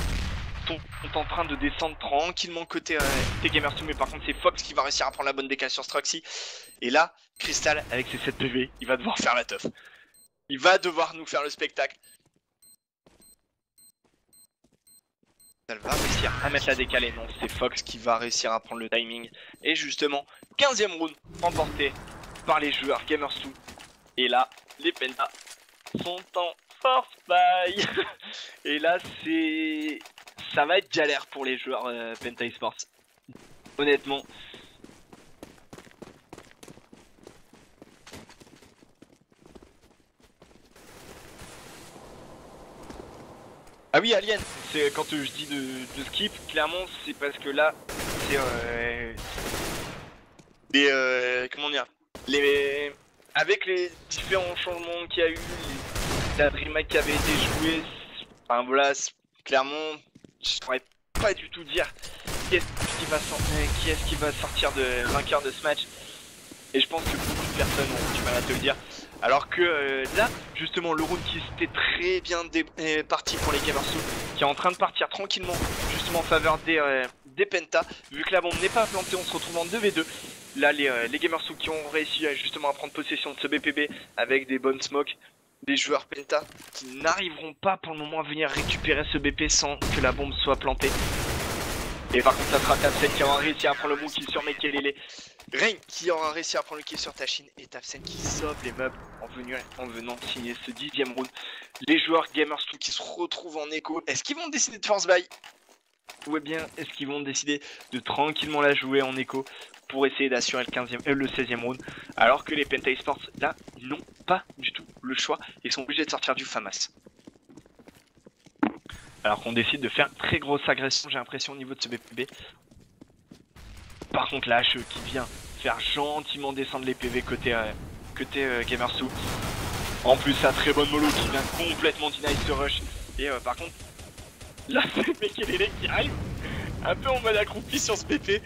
sont en train de descendre tranquillement côté Gamersou. Mais par contre c'est Fox qui va réussir à prendre la bonne décale sur Struxy. Et là Crystal avec ses 7 PV il va devoir faire la teuf. Il va devoir nous faire le spectacle. Elle va réussir à mettre la décale et non c'est Fox qui va réussir à prendre le timing. Et justement 15ème round remporté par les joueurs Gamersou. Et là les Penta sont en force bye. Et là ça va être galère pour les joueurs Penta Esports. Honnêtement. Ah oui Alien, c'est quand je dis de skip, clairement c'est parce que là c'est comment dire, avec les différents changements qu'il y a eu, la DreamHack qui avait été jouée, enfin voilà, clairement je pourrais pas du tout dire qui est-ce qui va sortir de vainqueur de ce match. Et je pense que beaucoup de personnes ont du mal à te le dire. Alors que là, justement, le round qui était très bien parti pour les Gamersou, qui est en train de partir tranquillement, justement en faveur des Penta. Vu que la bombe n'est pas plantée, on se retrouve en 2v2. Là, les Gamersou qui ont réussi justement à prendre possession de ce BPB avec des bonnes smokes. Des joueurs Penta qui n'arriveront pas pour le moment à venir récupérer ce BP sans que la bombe soit plantée. Et par contre, ça sera Tapsen qui aura réussi à prendre le bon kill sur Mekelele. Rain qui aura réussi à prendre le kill sur Tashin. Et Tapsen qui sauve les meubles en venant signer ce 10ème round. Les joueurs Gamers qui se retrouvent en écho. Est-ce qu'ils vont décider de force buy? Ou bien est-ce qu'ils vont décider de tranquillement la jouer en écho? pour essayer d'assurer le 16e round, alors que les Penta Esports là n'ont pas du tout le choix et sont obligés de sortir du FAMAS. Alors qu'on décide de faire très grosse agression, j'ai l'impression, au niveau de ce BPB. Par contre la HE qui vient faire gentiment descendre les PV côté Gamersou. En plus sa très bonne mollo qui vient complètement deny ce rush. Et par contre, là c'est Mekelele qui arrive un peu en mode accroupi sur ce PP.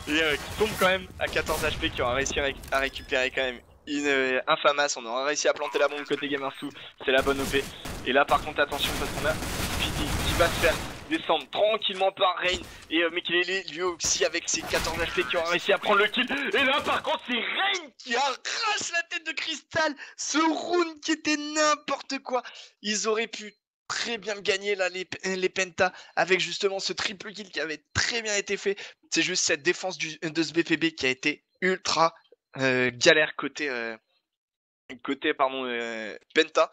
Et qui tombe quand même à 14 HP, qui aura réussi à récupérer quand même un FAMAS. On aura réussi à planter la bombe côté Gamersou, c'est la bonne OP. Et là par contre attention parce qu'on a Speedy qui va se faire descendre tranquillement par Rain. Et Mekelele lui aussi avec ses 14 HP qui aura réussi à prendre le kill. Et là par contre c'est Rain qui arrache la tête de Crystal. Ce round qui était n'importe quoi. Ils auraient pu très bien gagner là les Penta avec justement ce triple kill qui avait très bien été fait. C'est juste cette défense de ce BPB qui a été ultra galère côté Penta.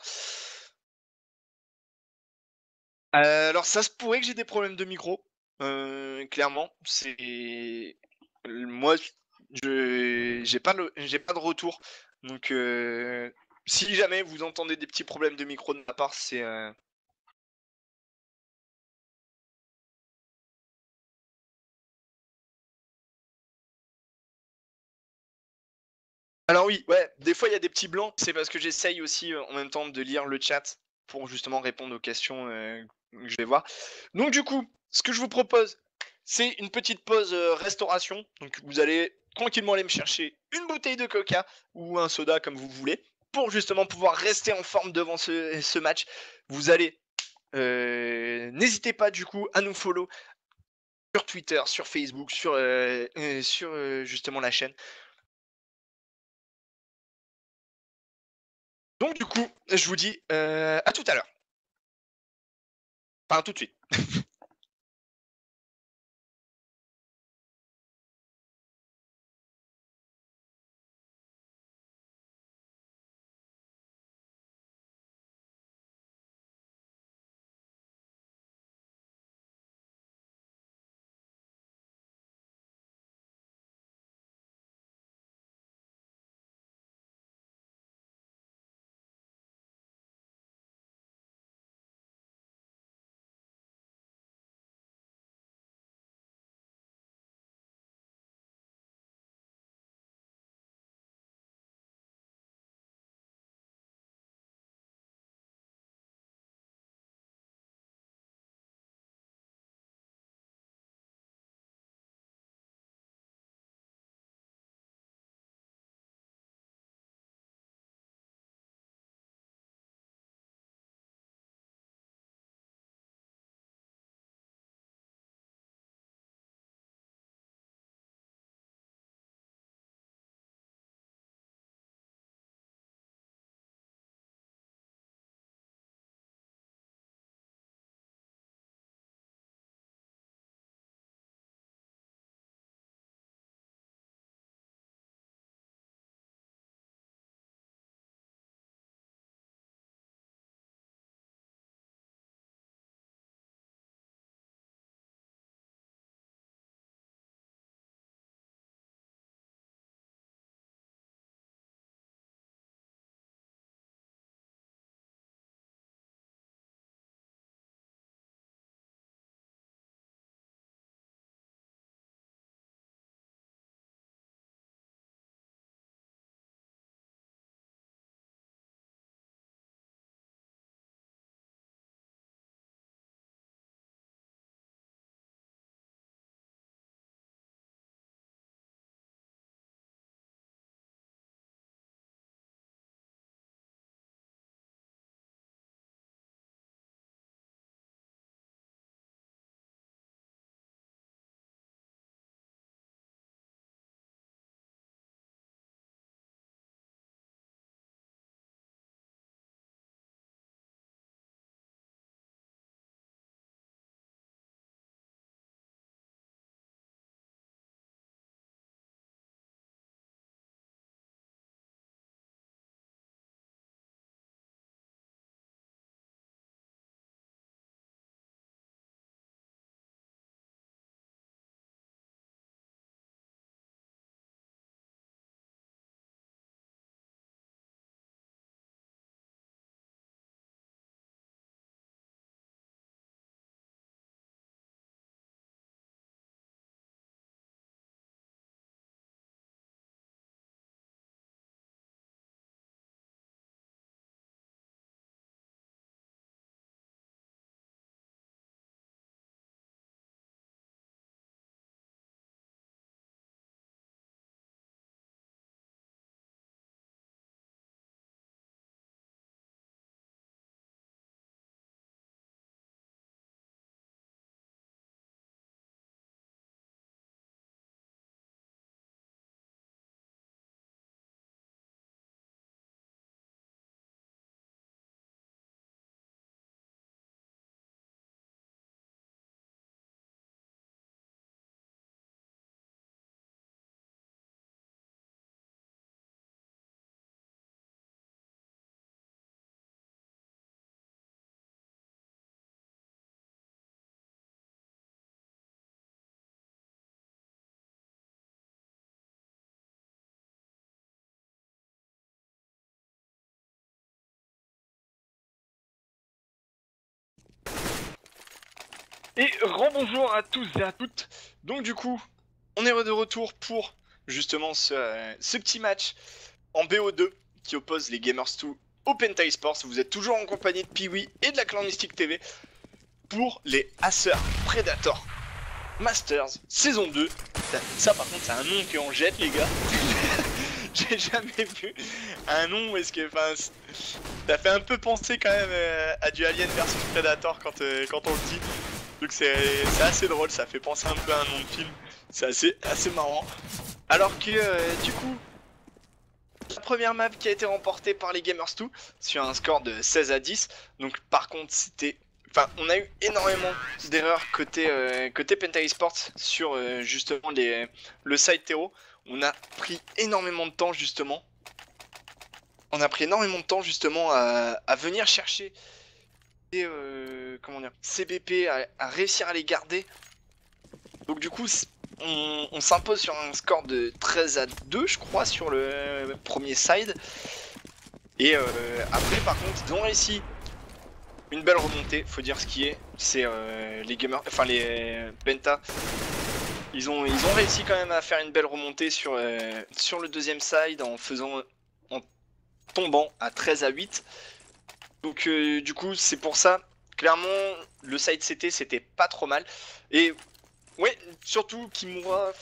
Alors ça se pourrait que j'ai des problèmes de micro, clairement. C'est moi, j'ai pas de retour, donc si jamais vous entendez des petits problèmes de micro de ma part, c'est alors oui, ouais, des fois il y a des petits blancs, c'est parce que j'essaye aussi en même temps de lire le chat pour justement répondre aux questions que je vais voir. Donc du coup, ce que je vous propose, c'est une petite pause restauration. Donc vous allez tranquillement aller me chercher une bouteille de coca ou un soda comme vous voulez pour justement pouvoir rester en forme devant ce match. Vous allez, n'hésitez pas du coup à nous follow sur Twitter, sur Facebook, sur justement la chaîne. Donc du coup, je vous dis à tout à l'heure. Enfin, tout de suite. Et rebonjour à tous et à toutes. Donc du coup, on est de retour pour justement ce petit match en BO2 qui oppose les Gamers 2 au Penta Esports. Vous êtes toujours en compagnie de Piwi et de la Clan Mystique TV pour les Acer Predator Masters saison 2. Ça par contre c'est un nom qu'on jette les gars. J'ai jamais vu un nom où est-ce que... Enfin, ça fait un peu penser quand même à du Alien versus Predator quand on le dit. Donc c'est assez drôle, ça fait penser un peu à un nom de film. C'est assez marrant. Alors que du coup, la première map qui a été remportée par les Gamers 2 sur un score de 16-10. Donc par contre c'était... Enfin, on a eu énormément d'erreurs côté Penta Esports sur justement le side terreau. On a pris énormément de temps justement. À venir chercher des comment dire, CBP, à réussir à les garder. Donc du coup, on s'impose sur un score de 13-2 je crois sur le premier side. Et après par contre, ils ont réussi une belle remontée, faut dire ce qui est. C'est les gamers, enfin les Penta. Ils ont réussi quand même à faire une belle remontée sur le deuxième side en tombant à 13-8. Donc du coup c'est pour ça, clairement le side CT c'était pas trop mal. Et ouais, surtout Kimura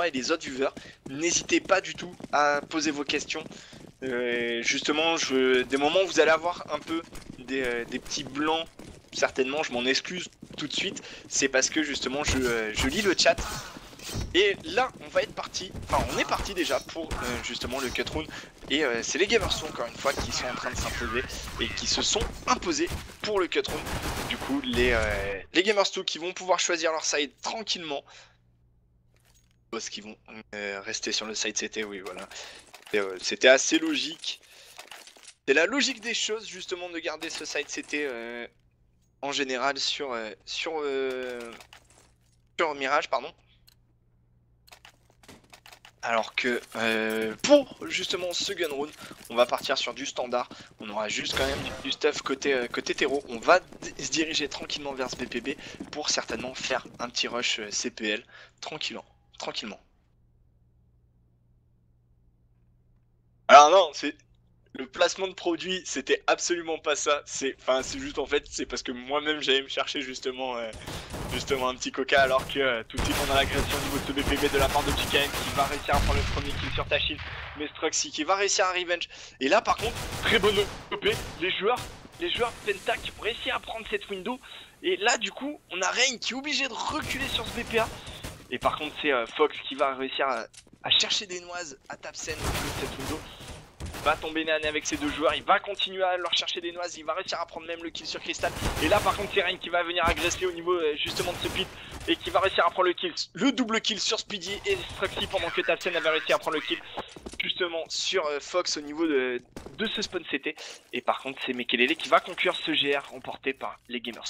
et les autres viewers, n'hésitez pas du tout à poser vos questions. Justement, des moments où vous allez avoir un peu des petits blancs, certainement, je m'en excuse tout de suite. C'est parce que justement je lis le chat. Et là on va être parti, enfin on est parti déjà pour justement le cut round. Et c'est les Gamers encore une fois qui sont en train de s'imposer et qui se sont imposés pour le cut round. Du coup les Gamers 2 qui vont pouvoir choisir leur side tranquillement. Parce qu'ils vont rester sur le side CT, oui voilà. C'était assez logique. C'est la logique des choses justement de garder ce side CT en général sur Mirage, pardon. Alors que pour justement ce gun round, on va partir sur du standard. On aura juste quand même du stuff côté terreau. On va se diriger tranquillement vers ce BPB pour certainement faire un petit rush CPL tranquillement. Alors non, c'est le placement de produit, c'était absolument pas ça. C'est juste en fait, c'est parce que moi-même j'allais me chercher justement un petit coca, alors que tout de suite on a l'agression au niveau de ce BPB de la part de JKM qui va réussir à prendre le premier kill sur Tashin, mais Struxy qui va réussir à revenge. Et là par contre, très bonne OP, les joueurs Penta qui ont réussi à prendre cette window. Et là du coup, on a Rain qui est obligé de reculer sur ce BPA. Et par contre c'est Fox qui va réussir à chercher des noises à Tapsen au niveau de cette window. Va tomber nez à nez avec ces deux joueurs, il va continuer à leur chercher des noises, il va réussir à prendre même le kill sur Crystal. Et là par contre c'est Rain qui va venir agresser au niveau justement de ce pit et qui va réussir à prendre le double kill sur Speedy et Struxy, pendant que Tapsen avait réussi à prendre le kill justement sur Fox au niveau de ce spawn CT. Et par contre c'est Mekelele qui va conclure ce GR remporté par les Gamers.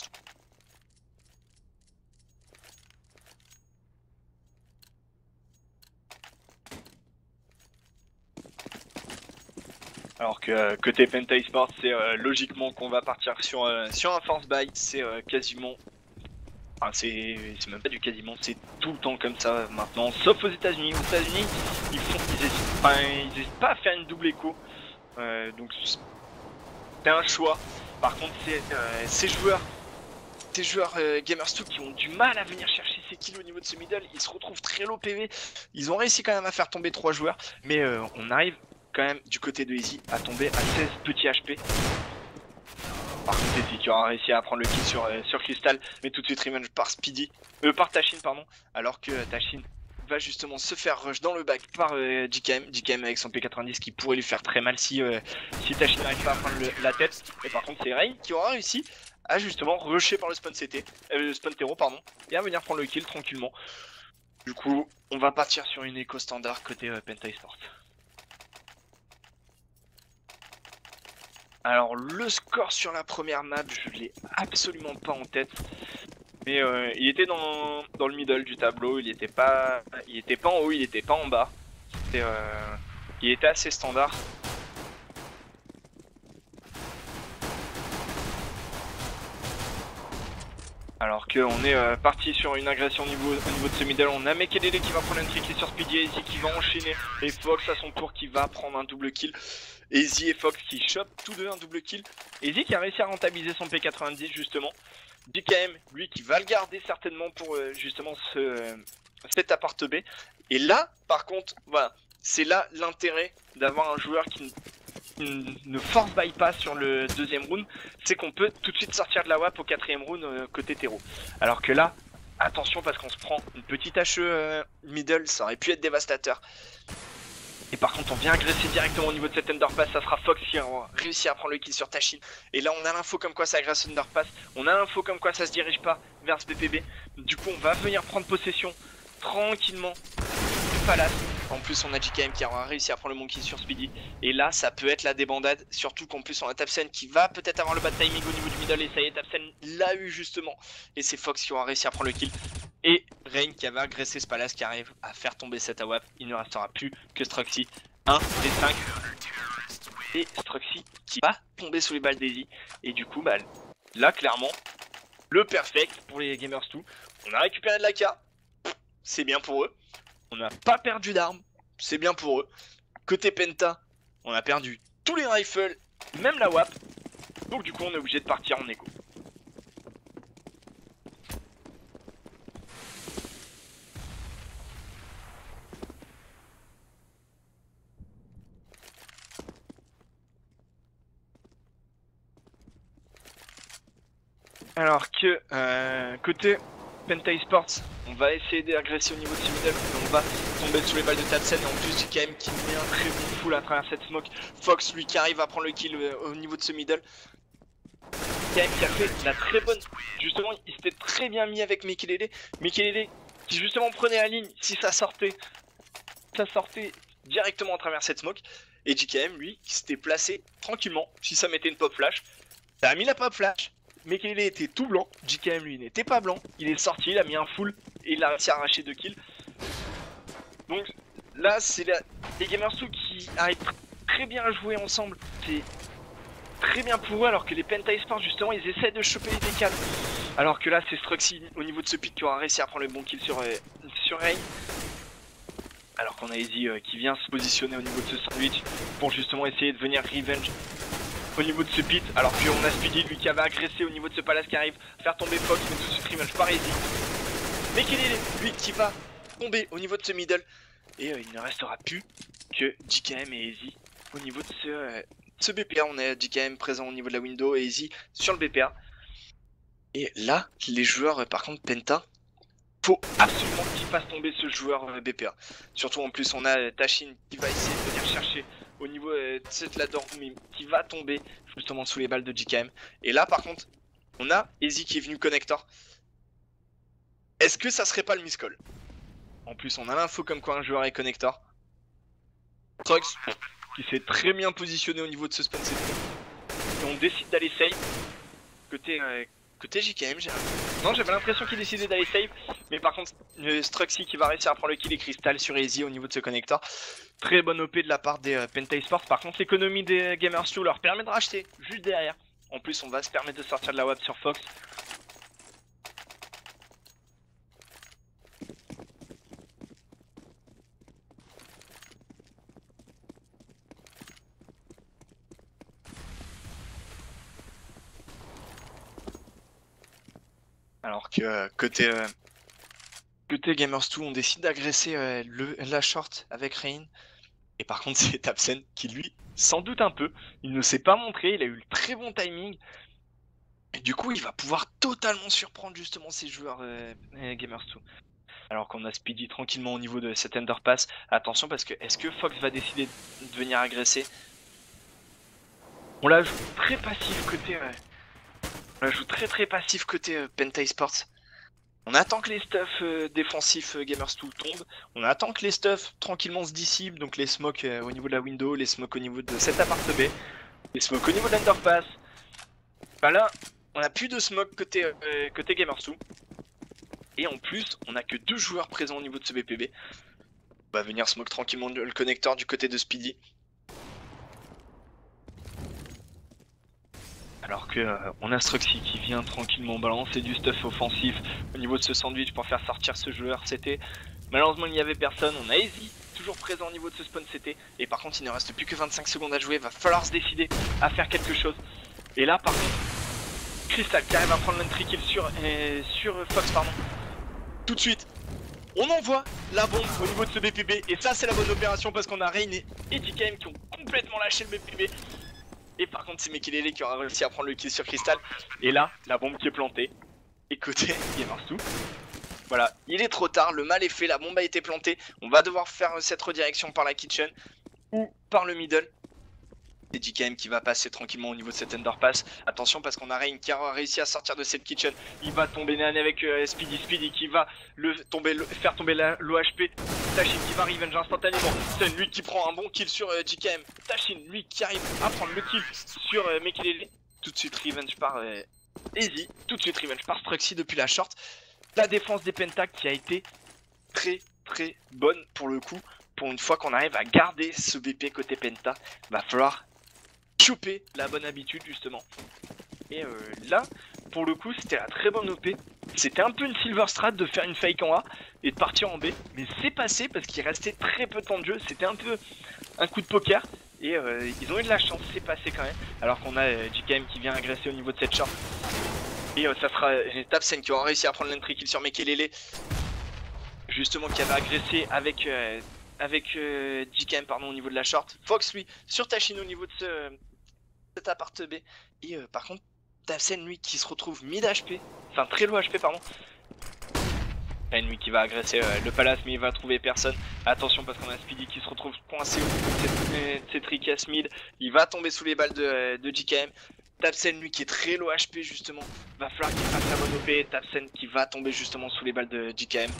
Alors que côté Penta Esports, c'est logiquement qu'on va partir sur un force buy. C'est quasiment... Enfin, c'est même pas du quasiment, c'est tout le temps comme ça maintenant. Sauf aux États-Unis. Aux États-Unis, ils hésitent pas à faire une double écho. Donc c'est un choix. Par contre, c'est ces joueurs Gamers 2 qui ont du mal à venir chercher ces kills au niveau de ce middle. Ils se retrouvent très low PV. Ils ont réussi quand même à faire tomber 3 joueurs. Mais on arrive quand même du côté de Easy à tomber à 16 petits HP. Par contre Easy qui aura réussi à prendre le kill sur Crystal, mais tout de suite revenge par Tashin pardon, alors que Tashin va justement se faire rush dans le back par JKM avec son P90 qui pourrait lui faire très mal si Tashin n'arrive pas à prendre la tête. Et par contre c'est Rain qui aura réussi à justement rusher par le spawn terreau pardon, et à venir prendre le kill tranquillement. Du coup on va partir sur une écho standard côté Penta Esports. Alors le score sur la première map, je l'ai absolument pas en tête. Mais il était dans le middle du tableau, il était pas en haut, il était pas en bas. Il était assez standard. Alors qu'on est parti sur une agression au niveau de ce middle. On a Mekelele qui va prendre un trick sur Speedy, Easy qui va enchaîner et Fox à son tour qui va prendre un double kill. Easy et Fox qui chopent tous deux un double kill. Easy qui a réussi à rentabiliser son P90 justement. JKM lui qui va le garder certainement pour justement cet appart B. Et là par contre voilà, c'est là l'intérêt d'avoir un joueur qui ne force bypass sur le deuxième round, c'est qu'on peut tout de suite sortir de la WAP au quatrième round côté terreau. Alors que là, attention parce qu'on se prend une petite HE middle, ça aurait pu être dévastateur. Et par contre on vient agresser directement au niveau de cet underpass, ça sera Fox qui a réussi à prendre le kill sur Tashin. Et là on a l'info comme quoi ça agresse underpass, on a l'info comme quoi ça se dirige pas vers ce BPB. Du coup on va venir prendre possession tranquillement du palace. En plus on a JKM qui aura réussi à prendre le monkey sur Speedy. Et là ça peut être la débandade. Surtout qu'en plus on a Tapsen qui va peut-être avoir le bad timing au niveau du middle. Et ça y est, Tapsen l'a eu justement. Et c'est Fox qui aura réussi à prendre le kill. Et Rain qui avait agressé ce palace qui arrive à faire tomber cette AWAP. Il ne restera plus que Struxy. 1 des 5. Et Struxy qui va tomber sous les balles d'Easy. Et du coup bah là clairement le perfect pour les Gamers 2. On a récupéré de la K. C'est bien pour eux. On n'a pas perdu d'armes, c'est bien pour eux. Côté Penta, on a perdu tous les rifles, même la WAP. Donc du coup on est obligé de partir en écho. Alors que côté Penta Esports, on va essayer d'agresser au niveau de ce middle, on va tomber sous les balles de Tapsen et en plus JKM qui met un très bon full à travers cette smoke. Fox lui qui arrive à prendre le kill au niveau de ce middle. JKM qui a fait la très bonne, justement il s'était très bien mis avec Mekelele. Mekelele qui justement prenait la ligne, si ça sortait directement à travers cette smoke. Et JKM lui qui s'était placé tranquillement, si ça mettait une pop flash, ça a mis la pop flash. Mekelele était tout blanc, JKM lui n'était pas blanc, il est sorti, il a mis un full et il a réussi à arracher 2 kills. Donc là c'est les Gamers 2 qui arrivent très bien à jouer ensemble, c'est très bien pour eux alors que les Penta Esports justement ils essaient de choper les décales. Alors que là c'est Struxy au niveau de ce pick qui aura réussi à prendre le bon kill sur Rain. Alors qu'on a Easy qui vient se positionner au niveau de ce sandwich pour justement essayer de venir revenge au niveau de ce pit, alors qu'on a Speedy lui qui avait agressé au niveau de ce palace qui arrive à faire tomber Fox, mais tout de suite rematch par Easy. Mekelele lui qui va tomber au niveau de ce middle. Et il ne restera plus que JKM et Easy au niveau de ce BPA. On a JKM présent au niveau de la window et Easy sur le BPA. Et là, les joueurs par contre Penta, faut absolument qu'ils fassent tomber ce joueur BPA. Surtout en plus on a Tashin qui va essayer de venir chercher au niveau de cette ladder qui va tomber justement sous les balles de JKM. Et là par contre on a Easy qui est venu connector. Est-ce que ça serait pas le miscall? En plus on a l'info comme quoi un joueur est connector. Trux qui s'est très bien positionné au niveau de ce spawn set. Et on décide d'aller save côté JKM. Non, j'avais l'impression qu'il décidait d'aller save, mais par contre Struxy qui va réussir à prendre le kill et Crystal sur Easy au niveau de ce connector. Très bonne OP de la part des Penta Esports. Par contre l'économie des Gamers 2 leur permet de racheter juste derrière. En plus on va se permettre de sortir de la WAP sur Fox. Alors que côté Gamers 2 on décide d'agresser la short avec Rain. Et par contre c'est Tapsen qui lui s'en doute un peu. Il ne s'est pas montré, il a eu le très bon timing. Et du coup il va pouvoir totalement surprendre justement ces joueurs Gamers 2. Alors qu'on a Speedy tranquillement au niveau de cet underpass. Attention parce que est-ce que Fox va décider de venir agresser? On la joue très passif côté... On la joue très passif côté Penta Esports. On attend que les stuffs défensifs Gamers 2 tombent. On attend que les stuffs tranquillement se dissipent. Donc les smokes au niveau de la window, les smokes au niveau de cet appart B, les smokes au niveau de l'underpass. Enfin là, on a plus de smoke côté Gamers 2. Et en plus, on a que 2 joueurs présents au niveau de ce BPB. On va venir smoke tranquillement le connecteur du côté de Speedy. Alors que on a Struxy qui vient tranquillement balancer du stuff offensif au niveau de ce sandwich pour faire sortir ce joueur CT. Malheureusement il n'y avait personne, on a Easy toujours présent au niveau de ce spawn CT. Et par contre il ne reste plus que 25 secondes à jouer, va falloir se décider à faire quelque chose. Et là par contre, Crystal qui arrive à prendre l'entry kill sur Fox pardon. Tout de suite, on envoie la bombe au niveau de ce BPB. Et ça c'est la bonne opération parce qu'on a Rain et DKM qui ont complètement lâché le BPB. Et par contre c'est Mekelele qui aura réussi à prendre le kill sur Crystal. Et là, la bombe qui est plantée. Et côté Gamers2, voilà, il est trop tard, le mal est fait, la bombe a été plantée. On va devoir faire cette redirection par la kitchen ou par le middle. C'est JKM qui va passer tranquillement au niveau de cet underpass. Attention parce qu'on a Rain qui a réussi à sortir de cette kitchen. Il va tomber nez avec Speedy qui va faire tomber l'OHP. Tashin qui va revenge instantanément. C'est lui qui prend un bon kill sur JKM. Tashin lui qui arrive à prendre le kill sur Mekelele. Tout de suite revenge par Easy. Tout de suite revenge par Struxy depuis la short. La défense des Penta qui a été très bonne pour le coup. Pour une fois qu'on arrive à garder ce BP côté Penta, va falloir choper la bonne habitude justement. Et là, pour le coup, c'était la très bonne OP. C'était un peu une silver strat de faire une fake en A et de partir en B. Mais c'est passé parce qu'il restait très peu de temps de jeu. C'était un peu un coup de poker. Et ils ont eu de la chance, c'est passé quand même. Alors qu'on a JKM qui vient agresser au niveau de cette short. Et ça sera Tapsen qui aura réussi à prendre l'entry kill sur Mekelele. Justement qui avait agressé avec JKM pardon, au niveau de la short. Fox lui sur Tashin au niveau de cet appart B. Et par contre Tapsen lui qui se retrouve mid HP. Enfin très low HP pardon. Lui qui va agresser le palace mais il va trouver personne. Attention parce qu'on a Speedy qui se retrouve coincé au niveau de cette ricasse mid. Il va tomber sous les balles de JKM. Tapsen lui qui est très low HP justement. Va falloir qu'il fasse la bonne OP. Tapsen qui va tomber justement sous les balles de JKM.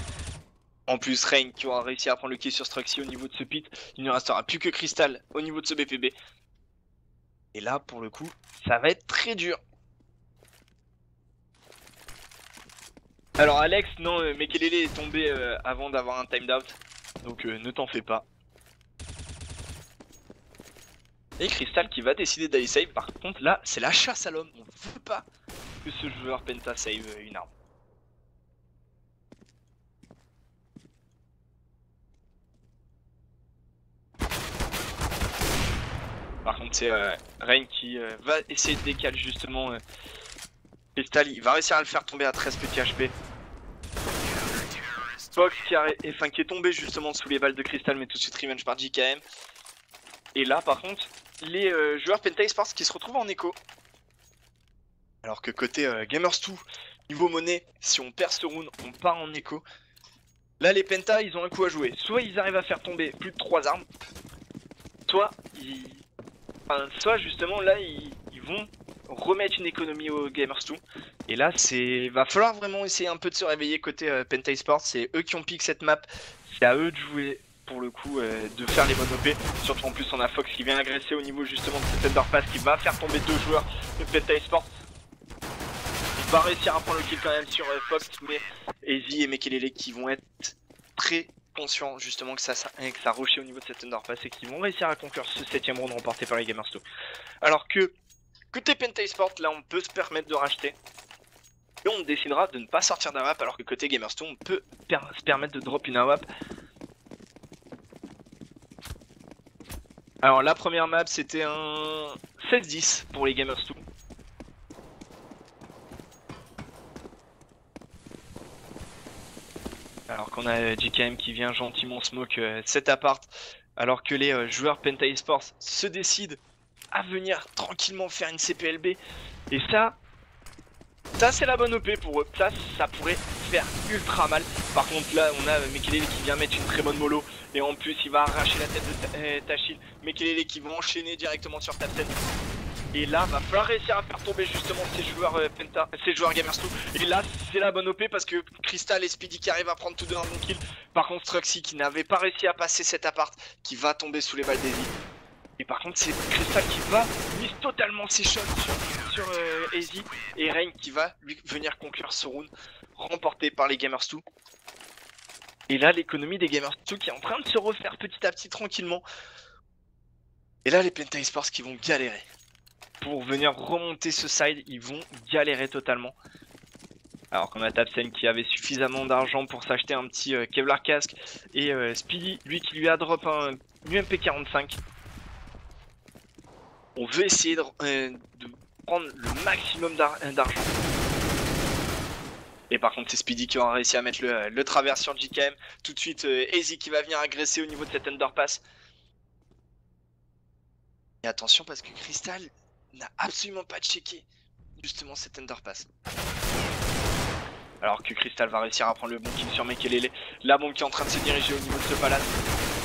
En plus Rain qui aura réussi à prendre le kill sur Struxy au niveau de ce pit. Il ne restera plus que Crystal au niveau de ce BPB. Et là pour le coup ça va être très dur. Alors Alex, non, Mekelele est tombé avant d'avoir un timed out. Donc ne t'en fais pas. Et Crystal qui va décider d'aller save. Par contre là c'est la chasse à l'homme. On ne veut pas que ce joueur Penta save une arme. Par contre c'est Rain qui va essayer de décaler justement Crystal. Il va réussir à le faire tomber à 13 petits HP. Fox qui est tombé justement sous les balles de Crystal mais tout de suite revenge par JKM. Et là par contre les joueurs Penta Esports qui se retrouvent en écho. Alors que côté Gamers2, niveau monnaie, si on perd ce round, on part en écho. Là les Penta ils ont un coup à jouer. Soit ils arrivent à faire tomber plus de 3 armes. Soit justement là ils vont remettre une économie aux Gamers2. Et là va falloir vraiment essayer un peu de se réveiller côté Penta Esports. C'est eux qui ont piqué cette map. C'est à eux de jouer pour le coup, de faire les bonnes OP. Surtout en plus on a Fox qui vient agresser au niveau justement de cet underpass qui va faire tomber 2 joueurs de Penta Esports. Il va réussir à prendre le kill quand même sur Fox, mais Easy et Mekelele qui vont être très conscients justement que ça rushait au niveau de cet underpass et qui vont réussir à conclure ce 7ème round remporté par les Gamers2. Alors que côté Penta Esports, là on peut se permettre de racheter. Et on décidera de ne pas sortir d'un map alors que côté Gamers2 on peut se permettre de drop une AWAP. Alors la première map c'était un 16-10 pour les Gamers2. Alors qu'on a JKM qui vient gentiment smoke cet appart. Alors que les joueurs Penta Esports se décident à venir tranquillement faire une CPLB. Et ça c'est la bonne OP pour eux. Ça pourrait faire ultra mal. Par contre là on a Mekelele qui vient mettre une très bonne mollo. Et en plus il va arracher la tête de Tashin. Mekelele qui va enchaîner directement sur Tapsen. Et là va falloir réussir à faire tomber justement ces joueurs Gamers2. Et là c'est la bonne OP parce que Crystal et Speedy qui arrivent à prendre tous deux un bon kill. Par contre Struxy qui n'avait pas réussi à passer cet appart qui va tomber sous les balles d'Easy. Et par contre c'est Crystal qui va mise totalement ses shots sur Easy. Et Rain qui va lui venir conclure ce round remporté par les Gamers2. Et là l'économie des Gamers2 qui est en train de se refaire petit à petit tranquillement. Et là les Penta Esports qui vont galérer. pour venir remonter ce side, ils vont galérer totalement. Alors qu'on a Tapsen qui avait suffisamment d'argent pour s'acheter un petit Kevlar casque. Et Speedy, lui qui lui a drop un UMP45. On veut essayer de prendre le maximum d'argent. Et par contre c'est Speedy qui aura réussi à mettre le travers sur JKM. Tout de suite Easy qui va venir agresser au niveau de cette underpass. Et attention parce que Crystal n'a absolument pas checké justement cette underpass. Alors que Crystal va réussir à prendre le bon kill sur Mekelele. La bombe qui est en train de se diriger au niveau de ce palace.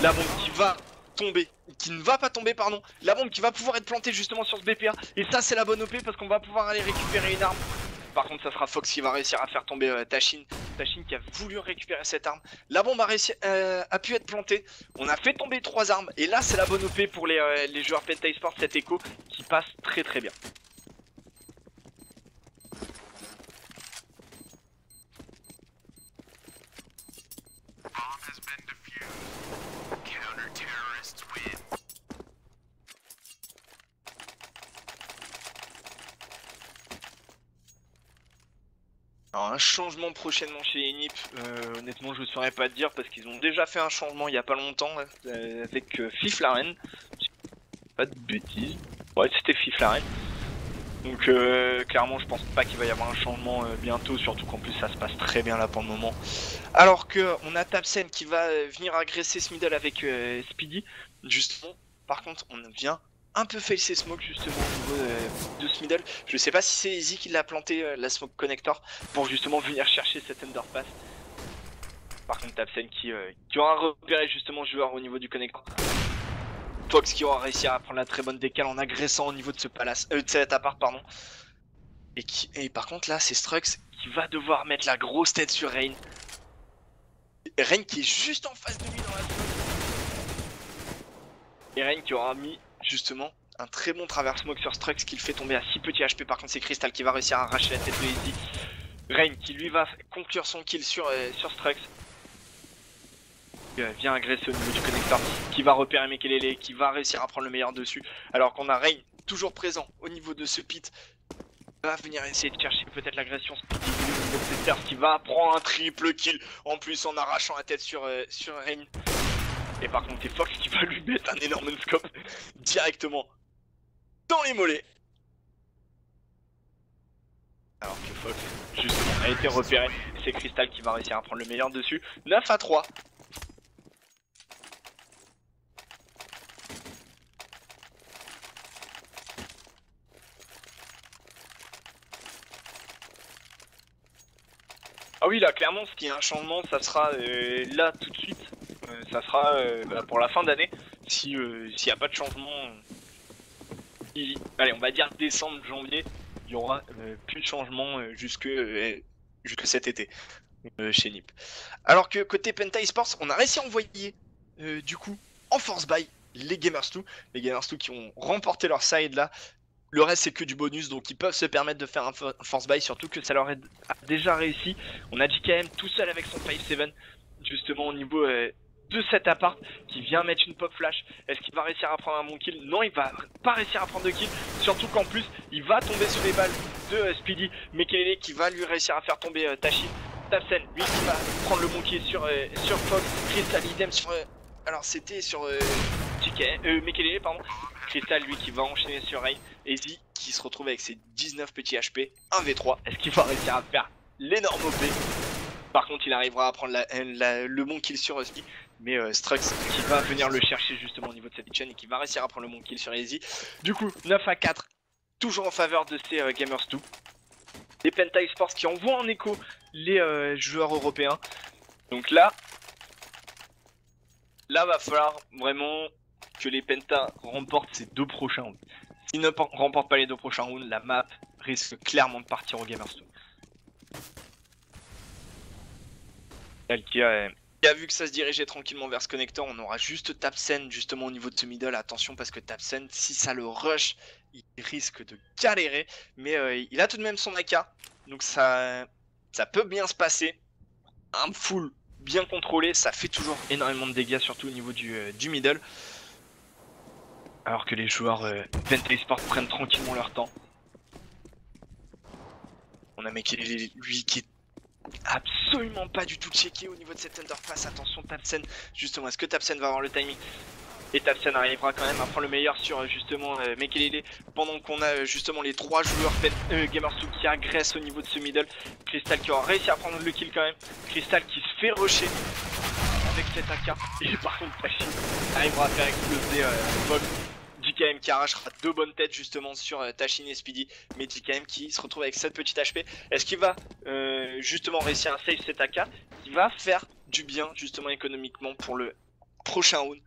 La bombe qui va tomber, qui ne va pas tomber pardon. La bombe qui va pouvoir être plantée justement sur ce BPA. Et ça c'est la bonne OP parce qu'on va pouvoir aller récupérer une arme. Par contre ça sera Fox qui va réussir à faire tomber Tashin. Tashin qui a voulu récupérer cette arme. La bombe a pu être plantée. On a fait tomber 3 armes. Et là c'est la bonne OP pour les joueurs Penta Esports, cet écho qui passe très très bien. Alors un changement prochainement chez Enip, honnêtement je ne saurais pas te dire parce qu'ils ont déjà fait un changement il n'y a pas longtemps avec Fiflaren. Pas de bêtises, ouais c'était Fiflaren. Donc clairement je pense pas qu'il va y avoir un changement bientôt, surtout qu'en plus ça se passe très bien là pour le moment. Alors que on a Tapsen qui va venir agresser ce middle avec Speedy, justement. Par contre on vient un peu fail ses smoke justement au niveau de ce middle. Je sais pas si c'est Easy qui l'a planté la smoke connector pour justement venir chercher cette underpass. Par contre Tapsen qui aura repéré justement joueur au niveau du connector. Fox qui aura réussi à prendre la très bonne décale en agressant au niveau de ce palace, de cet appart pardon. Et par contre là c'est Strux qui va devoir mettre la grosse tête sur Rain. Rain qui est juste en face de lui dans la zone. Et Rain qui aura mis justement un très bon travers smoke sur Strux qui le fait tomber à 6 petits HP. Par contre c'est Crystal qui va réussir à arracher la tête de Easy. Rain qui lui va conclure son kill sur Strux. Vient agresser au niveau du connecteur, qui va repérer Mekelele, qui va réussir à prendre le meilleur dessus. Alors qu'on a Rain toujours présent au niveau de ce pit. Va venir essayer de chercher peut-être l'agression Speedy qui va prendre un triple kill en plus en arrachant la tête sur Rain. Et par contre c'est Fox qui va lui mettre un énorme scope directement dans les mollets. Alors que Fox justement a été repéré. C'est Crystal qui va réussir à prendre le meilleur dessus. 9-3. Ah oui là clairement ce qui est un changement ça sera là tout de suite, ça sera pour la fin d'année s'il n'y a pas de changement, allez on va dire décembre, janvier, il y aura plus de changement jusque cet été chez Nip. Alors que côté Penta Esports on a réussi à envoyer du coup en force buy les Gamers 2 qui ont remporté leur side là. Le reste c'est que du bonus donc ils peuvent se permettre de faire un force buy, surtout que ça leur a déjà réussi. On a JKM tout seul avec son 5-7 justement au niveau de cet appart qui vient mettre une pop flash. Est-ce qu'il va réussir à prendre un bon kill? Non, il va pas réussir à prendre de kill, surtout qu'en plus il va tomber sous les balles de Speedy. Mekelele qui va lui réussir à faire tomber Tashin. Tapsen lui qui va prendre le bon kill sur Fox. Crystal idem sur alors c'était sur Mekelele pardon. Crystal lui qui va enchaîner sur Rain. Easy qui se retrouve avec ses 19 petits HP, 1v3. Est-ce qu'il va réussir à faire l'énorme OP? Par contre il arrivera à prendre le bon kill sur Husky. Mais Strux qui va venir le chercher justement au niveau de cette chaîne et qui va réussir à prendre le bon kill sur Easy. Du coup 9-4, toujours en faveur de ces Gamers 2. Les Penta Esports qui envoient en écho les joueurs européens. Donc là va falloir vraiment que les Penta remportent ces 2 prochains rounds. S'ils ne remportent pas les 2 prochains rounds, la map risque clairement de partir au Gamers 2. Qui a vu que ça se dirigeait tranquillement vers ce connecteur, on aura juste Tapsen justement au niveau de ce middle. Attention parce que Tapsen, si ça le rush, il risque de galérer. Mais il a tout de même son AK, donc ça peut bien se passer. Un full bien contrôlé, ça fait toujours énormément de dégâts, surtout au niveau du middle. Alors que les joueurs Penta Esports prennent tranquillement leur temps. On a mec lui qui est absolument pas du tout checké au niveau de cette interface. Attention Tapsen, justement, est-ce que Tapsen va avoir le timing? Et Tapsen arrivera quand même à prendre le meilleur sur justement Mekelele, pendant qu'on a justement les 3 joueurs Gamers2 qui agressent au niveau de ce middle. Crystal qui aura réussi à prendre le kill quand même. Crystal qui se fait rusher avec cette AK. Et par contre Tachi arrivera à faire exploser Vox. JKM qui arrachera 2 bonnes têtes justement sur Tashin et Speedy, mais JKM qui se retrouve avec cette petite HP. Est-ce qu'il va justement réussir à save cette AK qui va faire du bien justement économiquement pour le prochain round?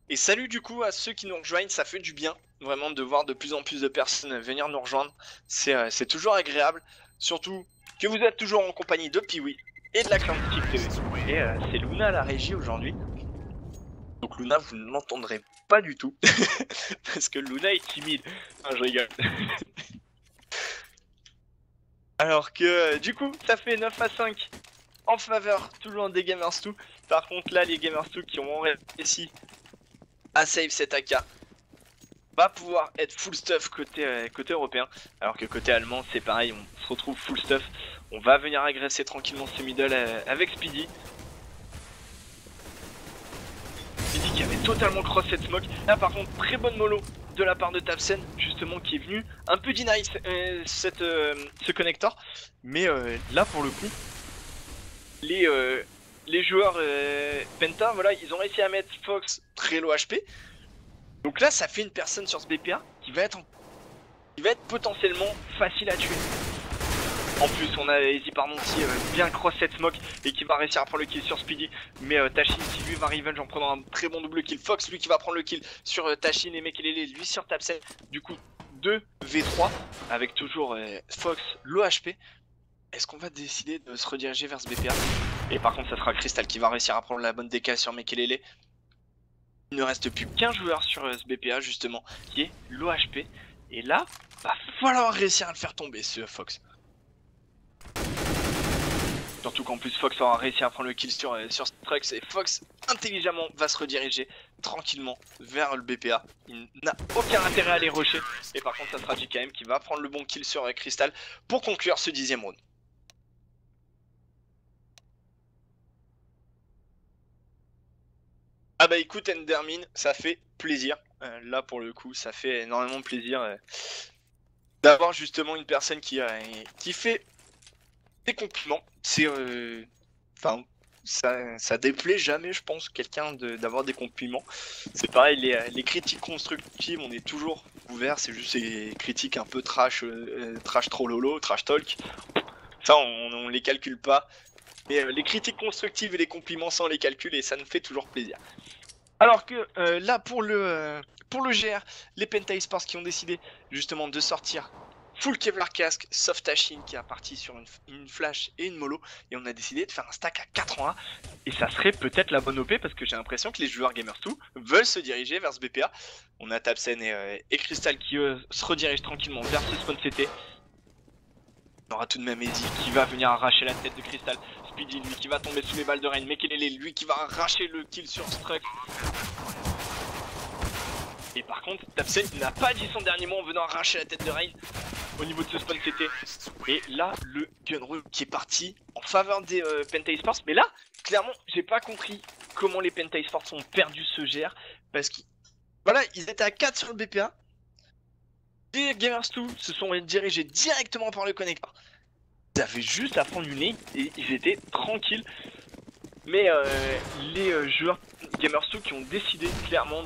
Et salut du coup à ceux qui nous rejoignent, ça fait du bien vraiment de voir de plus en plus de personnes venir nous rejoindre. C'est toujours agréable, surtout que vous êtes toujours en compagnie de Piwi et de la Clan Kick TV. Et c'est Luna à la régie aujourd'hui. Donc Luna, vous ne l'entendrez pas du tout, parce que Luna est timide. Non, je rigole. Alors que du coup, ça fait 9 à 5 en faveur toujours des Gamers2. Par contre là, les Gamers2 qui ont réussi à save cette AK va pouvoir être full stuff côté européen, alors que côté allemand c'est pareil, on se retrouve full stuff. On va venir agresser tranquillement ce middle avec Speedy. Speedy qui avait totalement cross cette smoke. Là par contre très bonne mollo de la part de Tapsen justement qui est venu un peu deny ce connector. Mais là pour le coup les joueurs Penta, voilà, ils ont réussi à mettre Fox très low HP. Donc là, ça fait une personne sur ce BPA qui va être potentiellement facile à tuer. En plus, on a Easy pardon qui bien cross cette smoke et qui va réussir à prendre le kill sur Speedy. Mais Tashin qui lui va revenge en prenant un très bon double kill. Fox lui qui va prendre le kill sur Tashin et Mekelele lui sur Tapsen. Du coup 2v3 avec toujours Fox low HP. Est-ce qu'on va décider de se rediriger vers ce BPA? Et par contre ça sera Crystal qui va réussir à prendre la bonne DK sur Mekelele. Il ne reste plus qu'un joueur sur ce BPA justement qui est l'OHP. Et là, va falloir réussir à le faire tomber ce Fox. Surtout qu'en plus Fox aura réussi à prendre le kill sur Strux. Et Fox intelligemment va se rediriger tranquillement vers le BPA. Il n'a aucun intérêt à les rusher. Et par contre ça sera JKM qui va prendre le bon kill sur Crystal pour conclure ce 10e round. Ah bah écoute Endermine, ça fait plaisir. Là pour le coup, ça fait énormément plaisir d'avoir justement une personne qui fait des compliments. C'est enfin ça déplaît jamais, je pense, quelqu'un d'avoir des compliments. C'est pareil, les critiques constructives, on est toujours ouvert. C'est juste les critiques un peu trash, trash trollolo, trash talk. Ça, on les calcule pas. Mais les critiques constructives et les compliments, ça on les calcule et ça nous fait toujours plaisir. Alors que là pour le GR, les Penta Esports qui ont décidé justement de sortir full Kevlar casque, soft Tashin qui est parti sur une flash et une mollo, et on a décidé de faire un stack à 4 en A, et ça serait peut-être la bonne OP parce que j'ai l'impression que les joueurs Gamers2 veulent se diriger vers ce BPA. On a Tapsen et Crystal qui se redirigent tranquillement vers ce spawn CT. On aura tout de même Easy qui va venir arracher la tête de Crystal. Speedy lui qui va tomber sous les balles de Rain. Mekelele lui qui va arracher le kill sur Struck. Et par contre Tapsen n'a pas dit son dernier mot en venant arracher la tête de Rain au niveau de ce spawn CT. Et là le gunroom qui est parti en faveur des Penta Esports. Mais là clairement j'ai pas compris comment les Penta Esports ont perdu ce GR. Parce que voilà, ils étaient à 4 sur le BPA. Les Gamers2 se sont dirigés directement par le connecteur. Ils avaient juste à prendre une ligne et ils étaient tranquilles. Mais les joueurs Gamers2 qui ont décidé clairement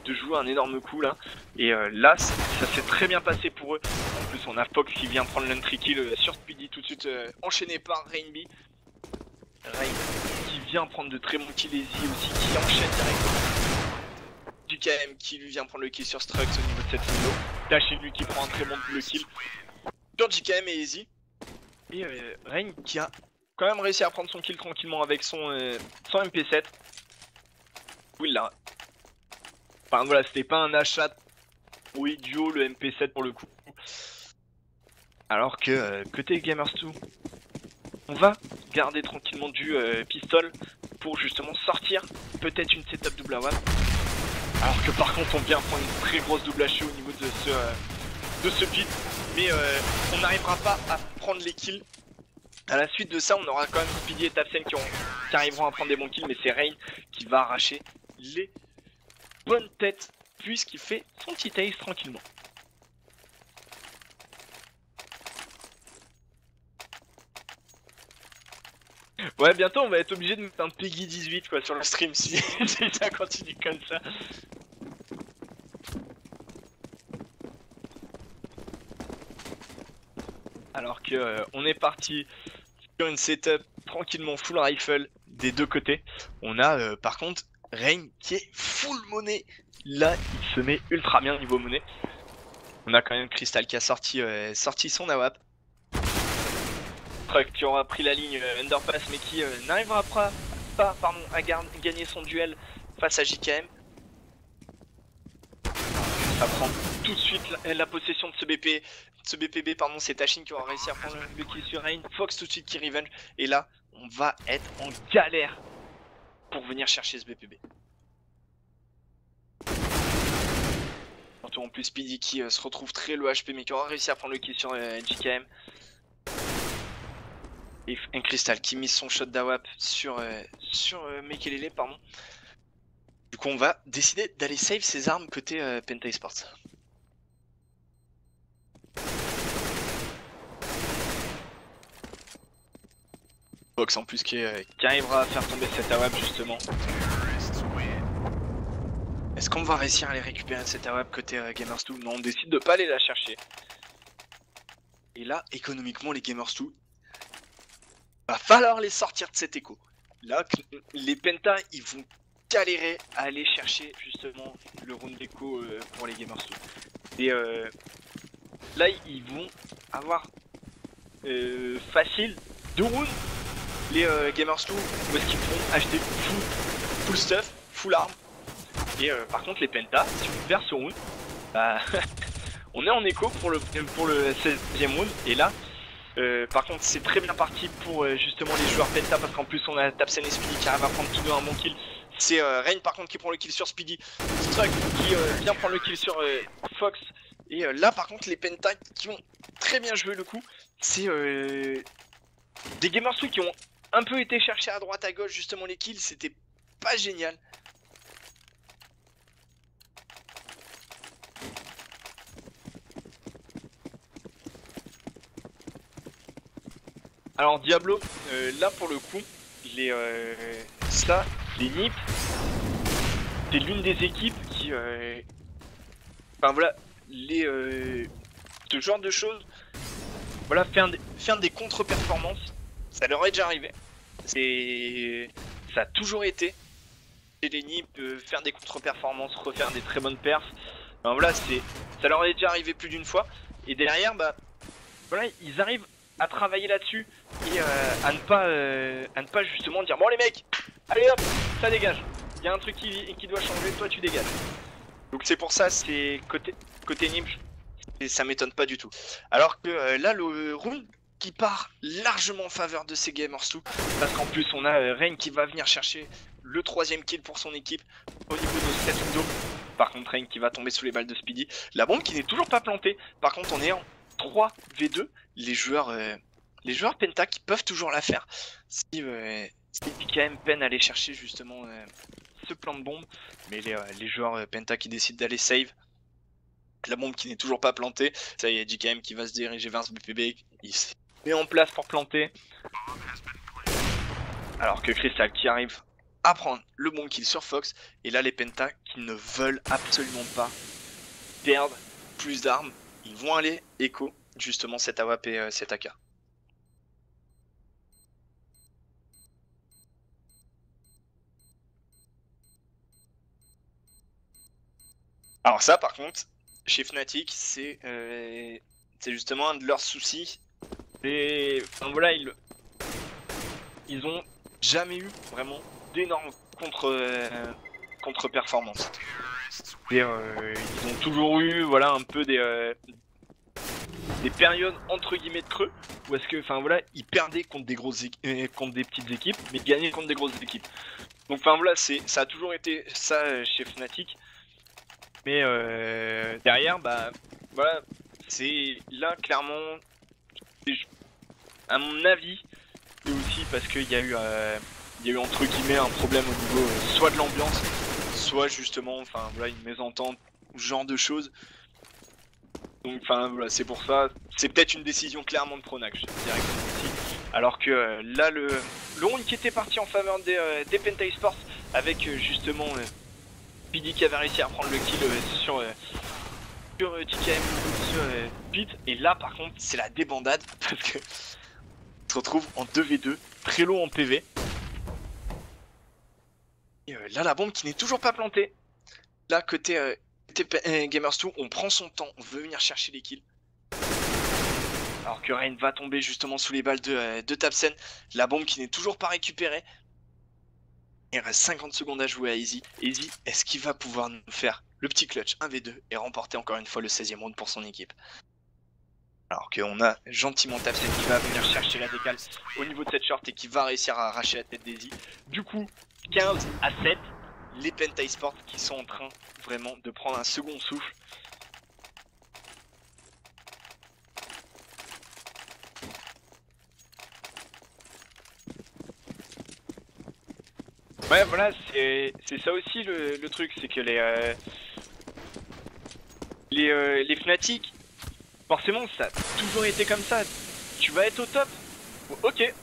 de jouer un énorme coup là. Et là, ça s'est très bien passé pour eux. En plus, on a Fox qui vient prendre l'entry kill sur Speedy tout de suite, enchaîné par Rainby. Rain qui vient prendre de très bons kills, Easy aussi qui enchaîne directement. JKM qui lui vient prendre le kill sur Strux au niveau de cette solo. Tashin lui qui prend un très bon double kill sur JKM et Easy. Et Rain qui a quand même réussi à prendre son kill tranquillement avec son MP7. Oui là. Enfin voilà, c'était pas un achat trop idiot le MP7 pour le coup. Alors que côté Gamers2, on va garder tranquillement du pistol pour justement sortir peut-être une setup double AWP. Alors que par contre on vient prendre une très grosse double HE au niveau de ce pit. Mais on n'arrivera pas à prendre les kills. À la suite de ça, on aura quand même Speedy et Tapsen qui arriveront à prendre des bons kills, mais c'est Rain qui va arracher les bonnes têtes puisqu'il fait son petit ace tranquillement. Ouais, bientôt on va être obligé de mettre un Peggy 18 quoi sur le stream si ça continue comme ça. Alors que on est parti sur une setup tranquillement full rifle des deux côtés. On a par contre Rain qui est full monnaie. Là il se met ultra bien niveau monnaie. On a quand même Crystal qui a sorti son AWP. Truck qui aura pris la ligne underpass mais qui n'arrivera pas à gagner son duel face à JKM. Ça prend tout de suite la possession de ce BP. Ce BPB, pardon, c'est Tashin qui aura réussi à prendre le kill sur Rain. Fox tout de suite qui revenge. Et là, on va être en galère pour venir chercher ce BPB. Surtout en plus Speedy qui se retrouve très low HP mais qui aura réussi à prendre le kill sur JKM. Et un Crystal qui mise son shot d'AWP sur Mekelele, pardon. Du coup, on va décider d'aller save ses armes côté Penta Esports. Fox en plus qui arrivera à faire tomber cette AWP justement. Est-ce qu'on va réussir à aller récupérer cette AWP côté Gamers2? Non, on décide de pas aller la chercher. Et là, économiquement, les Gamers2, va falloir les sortir de cet écho. Là, les Penta, ils vont galérer à aller chercher justement le round d'écho pour les Gamers2. Et là, ils vont avoir facile 2 rounds. Les Gamers2, où est-ce qu'ils pourront acheter full stuff, full arme. Et par contre, les Penta, si on perd ce round, bah, on est en écho pour le 16e round. Et là, par contre, c'est très bien parti pour justement les joueurs Penta parce qu'en plus, on a Tapsen et Speedy qui arrivent à prendre tous deux un bon kill. C'est Rain par contre qui prend le kill sur Speedy. Struck qui vient prendre le kill sur Fox. Et là, par contre, les Penta qui ont très bien joué le coup. C'est des Gamers2 qui ont un peu été chercher à droite à gauche justement les kills. C'était pas génial. Alors Diablo, là pour le coup, les NiP, c'est l'une des équipes qui, enfin voilà, ce genre de choses, voilà, faire des contre-performances, ça leur est déjà arrivé. Ça a toujours été chez les NiP, faire des contre-performances, refaire des très bonnes perfs. Enfin, voilà, ça leur est déjà arrivé plus d'une fois. Et derrière, bah, voilà, ils arrivent à travailler là-dessus et à ne pas justement dire bon les mecs, allez hop, ça dégage. Il y a un truc qui doit changer, toi tu dégages. Donc c'est pour ça, c'est côté NiP, ça m'étonne pas du tout. Alors que là le round qui part largement en faveur de ces Gamers2, parce qu'en plus on a Rain qui va venir chercher le 3ème kill pour son équipe au niveau de cette window. Par contre Rain qui va tomber sous les balles de Speedy. La bombe qui n'est toujours pas plantée. Par contre on est en 3v2. Les joueurs Penta qui peuvent toujours la faire. Si quand même peine à aller chercher justement ce plan de bombe. Mais les joueurs Penta qui décident d'aller save. La bombe qui n'est toujours pas plantée. Ça y est, JKM qui va se diriger vers ce BPB. Il se met en place pour planter. Alors que Crystal qui arrive à prendre le bon kill sur Fox. Et là les Penta qui ne veulent absolument pas perdre plus d'armes. Ils vont aller écho justement cette AWP et cette AK. Alors ça par contre, chez Fnatic, c'est justement un de leurs soucis. Et enfin, voilà, ils ont jamais eu vraiment d'énormes contre-performances. Et ils ont toujours eu voilà un peu des des périodes entre guillemets de creux où est-ce que, enfin voilà, ils perdaient contre des grosses contre des petites équipes, mais gagnaient contre des grosses équipes. Donc enfin voilà, ça a toujours été ça chez Fnatic. Mais derrière, bah voilà, c'est là clairement, à mon avis, et aussi parce qu'il y a eu entre guillemets un problème au niveau soit de l'ambiance, soit justement, enfin voilà, une mésentente, ce genre de choses. Donc enfin voilà, c'est pour ça, c'est peut-être une décision clairement de Pronax, directement ici. Alors que là, le round qui était parti en faveur des Penta Esports, avec justement PD qui avait réussi à prendre le kill sur TKM, sur Pete, et là par contre c'est la débandade, parce que se retrouve en 2v2, très low en PV. Et là la bombe qui n'est toujours pas plantée. Là côté Gamers2, on prend son temps, on veut venir chercher les kills. Alors que Rain va tomber justement sous les balles de Tapsen. La bombe qui n'est toujours pas récupérée. Il reste 50 secondes à jouer à Easy. Easy, est-ce qu'il va pouvoir nous faire le petit clutch 1v2 et remporter encore une fois le 16e round pour son équipe? Alors qu'on a gentiment Tapsen qui va venir chercher la décale au niveau de cette short et qui va réussir à arracher la tête d'Easy. Du coup, 15 à 7, les Penta Esports qui sont en train vraiment de prendre un second souffle. Ouais, voilà, c'est ça aussi le truc, c'est que les Fnatic, forcément ça a toujours été comme ça. Tu vas être au top, ok,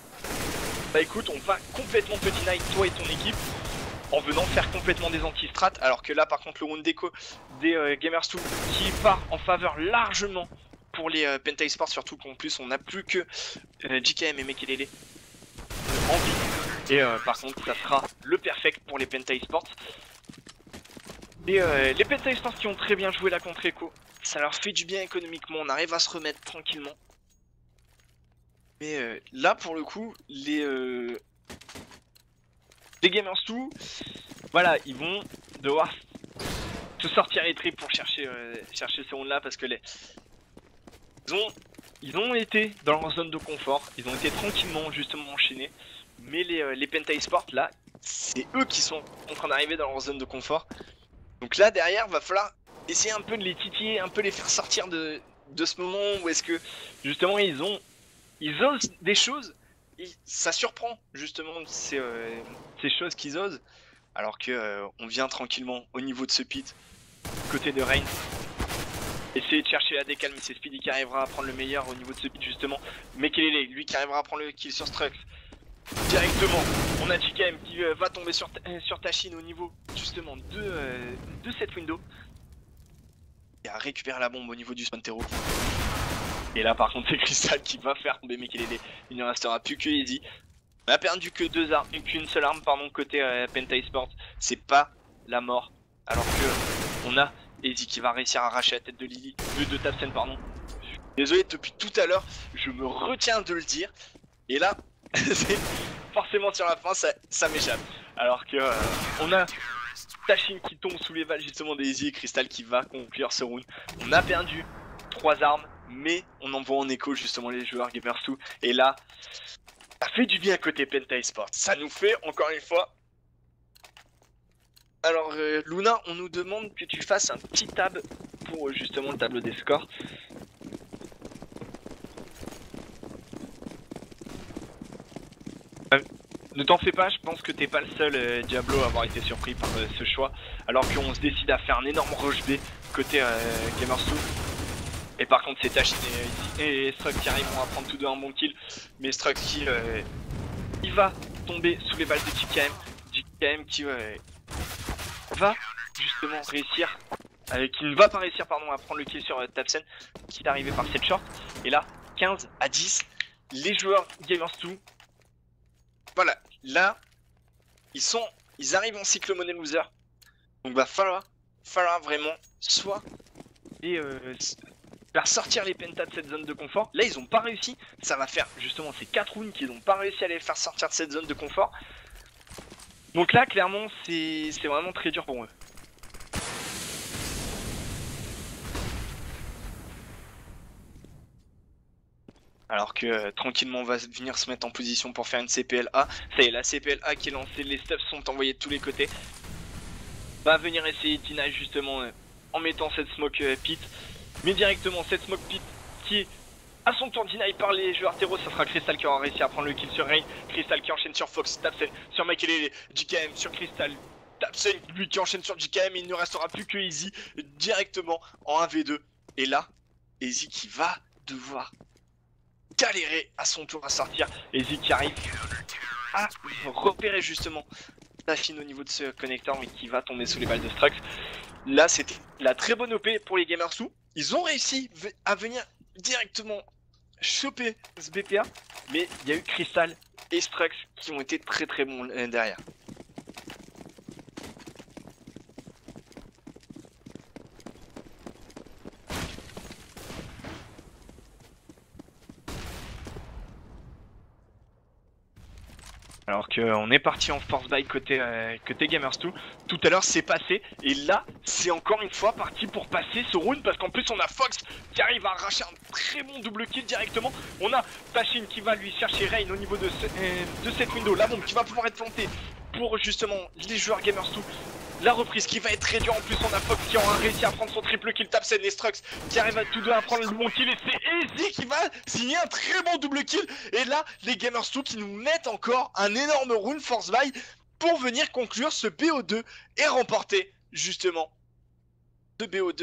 bah écoute, on va complètement te deny toi et ton équipe en venant faire complètement des anti-strats. Alors que là par contre le round d'écho des Gamers2 qui part en faveur largement pour les Penta Esports, surtout qu'en plus on n'a plus que JKM et Mekelele en vie. Et par contre ça sera le perfect pour les Penta Esports. Et les Penta Esports qui ont très bien joué la contre écho, ça leur fait du bien économiquement, on arrive à se remettre tranquillement. Mais là pour le coup, les Gamers2, voilà, ils vont devoir se sortir les tripes pour chercher ce round là, parce que ils ont été dans leur zone de confort, ils ont été tranquillement justement enchaînés. Mais les Penta Esports là, c'est eux qui sont en train d'arriver dans leur zone de confort. Donc là derrière, va falloir essayer un peu de les titiller, un peu les faire sortir de ce moment où est-ce que justement ils osent des choses. Et ça surprend justement ces choses qu'ils osent. Alors que on vient tranquillement au niveau de ce pit, côté de Rain. Essayer de chercher la décale, mais c'est Speedy qui arrivera à prendre le meilleur au niveau de ce pit justement. Mekelele, lui qui arrivera à prendre le kill sur Strux. Directement, on a JKM qui va tomber sur Tashin au niveau justement de cette window. Et à récupérer la bombe au niveau du Spantero. Et là par contre c'est Crystal qui va faire tomber Mekelele. Il ne restera plus que Easy. On a perdu que qu'une seule arme pardon côté Penta Esports. C'est pas la mort. Alors que on a Easy qui va réussir à arracher la tête de Lily. De Tapsen pardon. Désolé, depuis tout à l'heure je me retiens de le dire. Et là forcément sur la fin ça m'échappe. Alors que on a Tashin qui tombe sous les balles justement des Easy et Crystal qui va conclure ce round. On a perdu 3 armes, mais on envoie en écho justement les joueurs Gamers2. Et là, ça fait du bien côté Penta Esports. Ça nous fait encore une fois. Alors Luna, on nous demande que tu fasses un petit tab pour justement le tableau des scores. Ne t'en fais pas, je pense que t'es pas le seul Diablo à avoir été surpris par ce choix. Alors qu'on se décide à faire un énorme rush B côté Gamers2. Et par contre c'est Tashin et Strux qui arriveront à prendre tous deux un bon kill. Mais Strux qui il va tomber sous les balles de JKM. JKM qui va justement réussir, qui ne va pas réussir pardon à prendre le kill sur Tapsen, qui est arrivé par cette short. Et là 15 à 10, les joueurs Gamers2, voilà, là ils arrivent en cycle money loser. Donc va falloir vraiment soit faire sortir les Penta de cette zone de confort. Là ils ont pas réussi, ça va faire justement ces 4 rounds qu'ils n'ont pas réussi à les faire sortir de cette zone de confort. Donc là clairement c'est vraiment très dur pour eux. Alors que tranquillement on va venir se mettre en position pour faire une CPLA. Ça y est, la CPLA qui est lancée, les stuffs sont envoyés de tous les côtés. Va venir essayer de deny justement en mettant cette smoke pit. Mais directement cette smoke pit qui est à son tour deny par les joueurs terreau. Ça sera Crystal qui aura réussi à prendre le kill sur Rain. Crystal qui enchaîne sur Fox, tape sur Michael, JKM sur Crystal. Tapsen lui qui enchaîne sur JKM, il ne restera plus que Easy directement en 1v2. Et là, Easy qui va devoir galérer à son tour à sortir. Easy qui arrive à repérer justement la fine au niveau de ce connecteur mais qui va tomber sous les balles de Strux. Là c'était la très bonne OP pour les gamers sous. Ils ont réussi à venir directement choper ce BPA, mais il y a eu Crystal et Strux qui ont été très très bons derrière. Alors qu'on est parti en force buy côté Gamers 2. Tout à l'heure c'est passé. Et là c'est encore une fois parti pour passer ce round. Parce qu'en plus on a Fox qui arrive à arracher un très bon double kill directement. On a Pashin qui va lui chercher Rain au niveau de cette window. La bombe qui va pouvoir être plantée pour justement les joueurs Gamers 2. La reprise qui va être très dure. En plus on a Fox qui aura réussi à prendre son triple kill. Tapsen et Strux qui arrivent à tous deux à prendre le bon kill. Et c'est Easy qui va signer un très bon double kill. Et là les Gamers 2 qui nous mettent encore un énorme round force buy pour venir conclure ce BO2 et remporter justement ce BO2.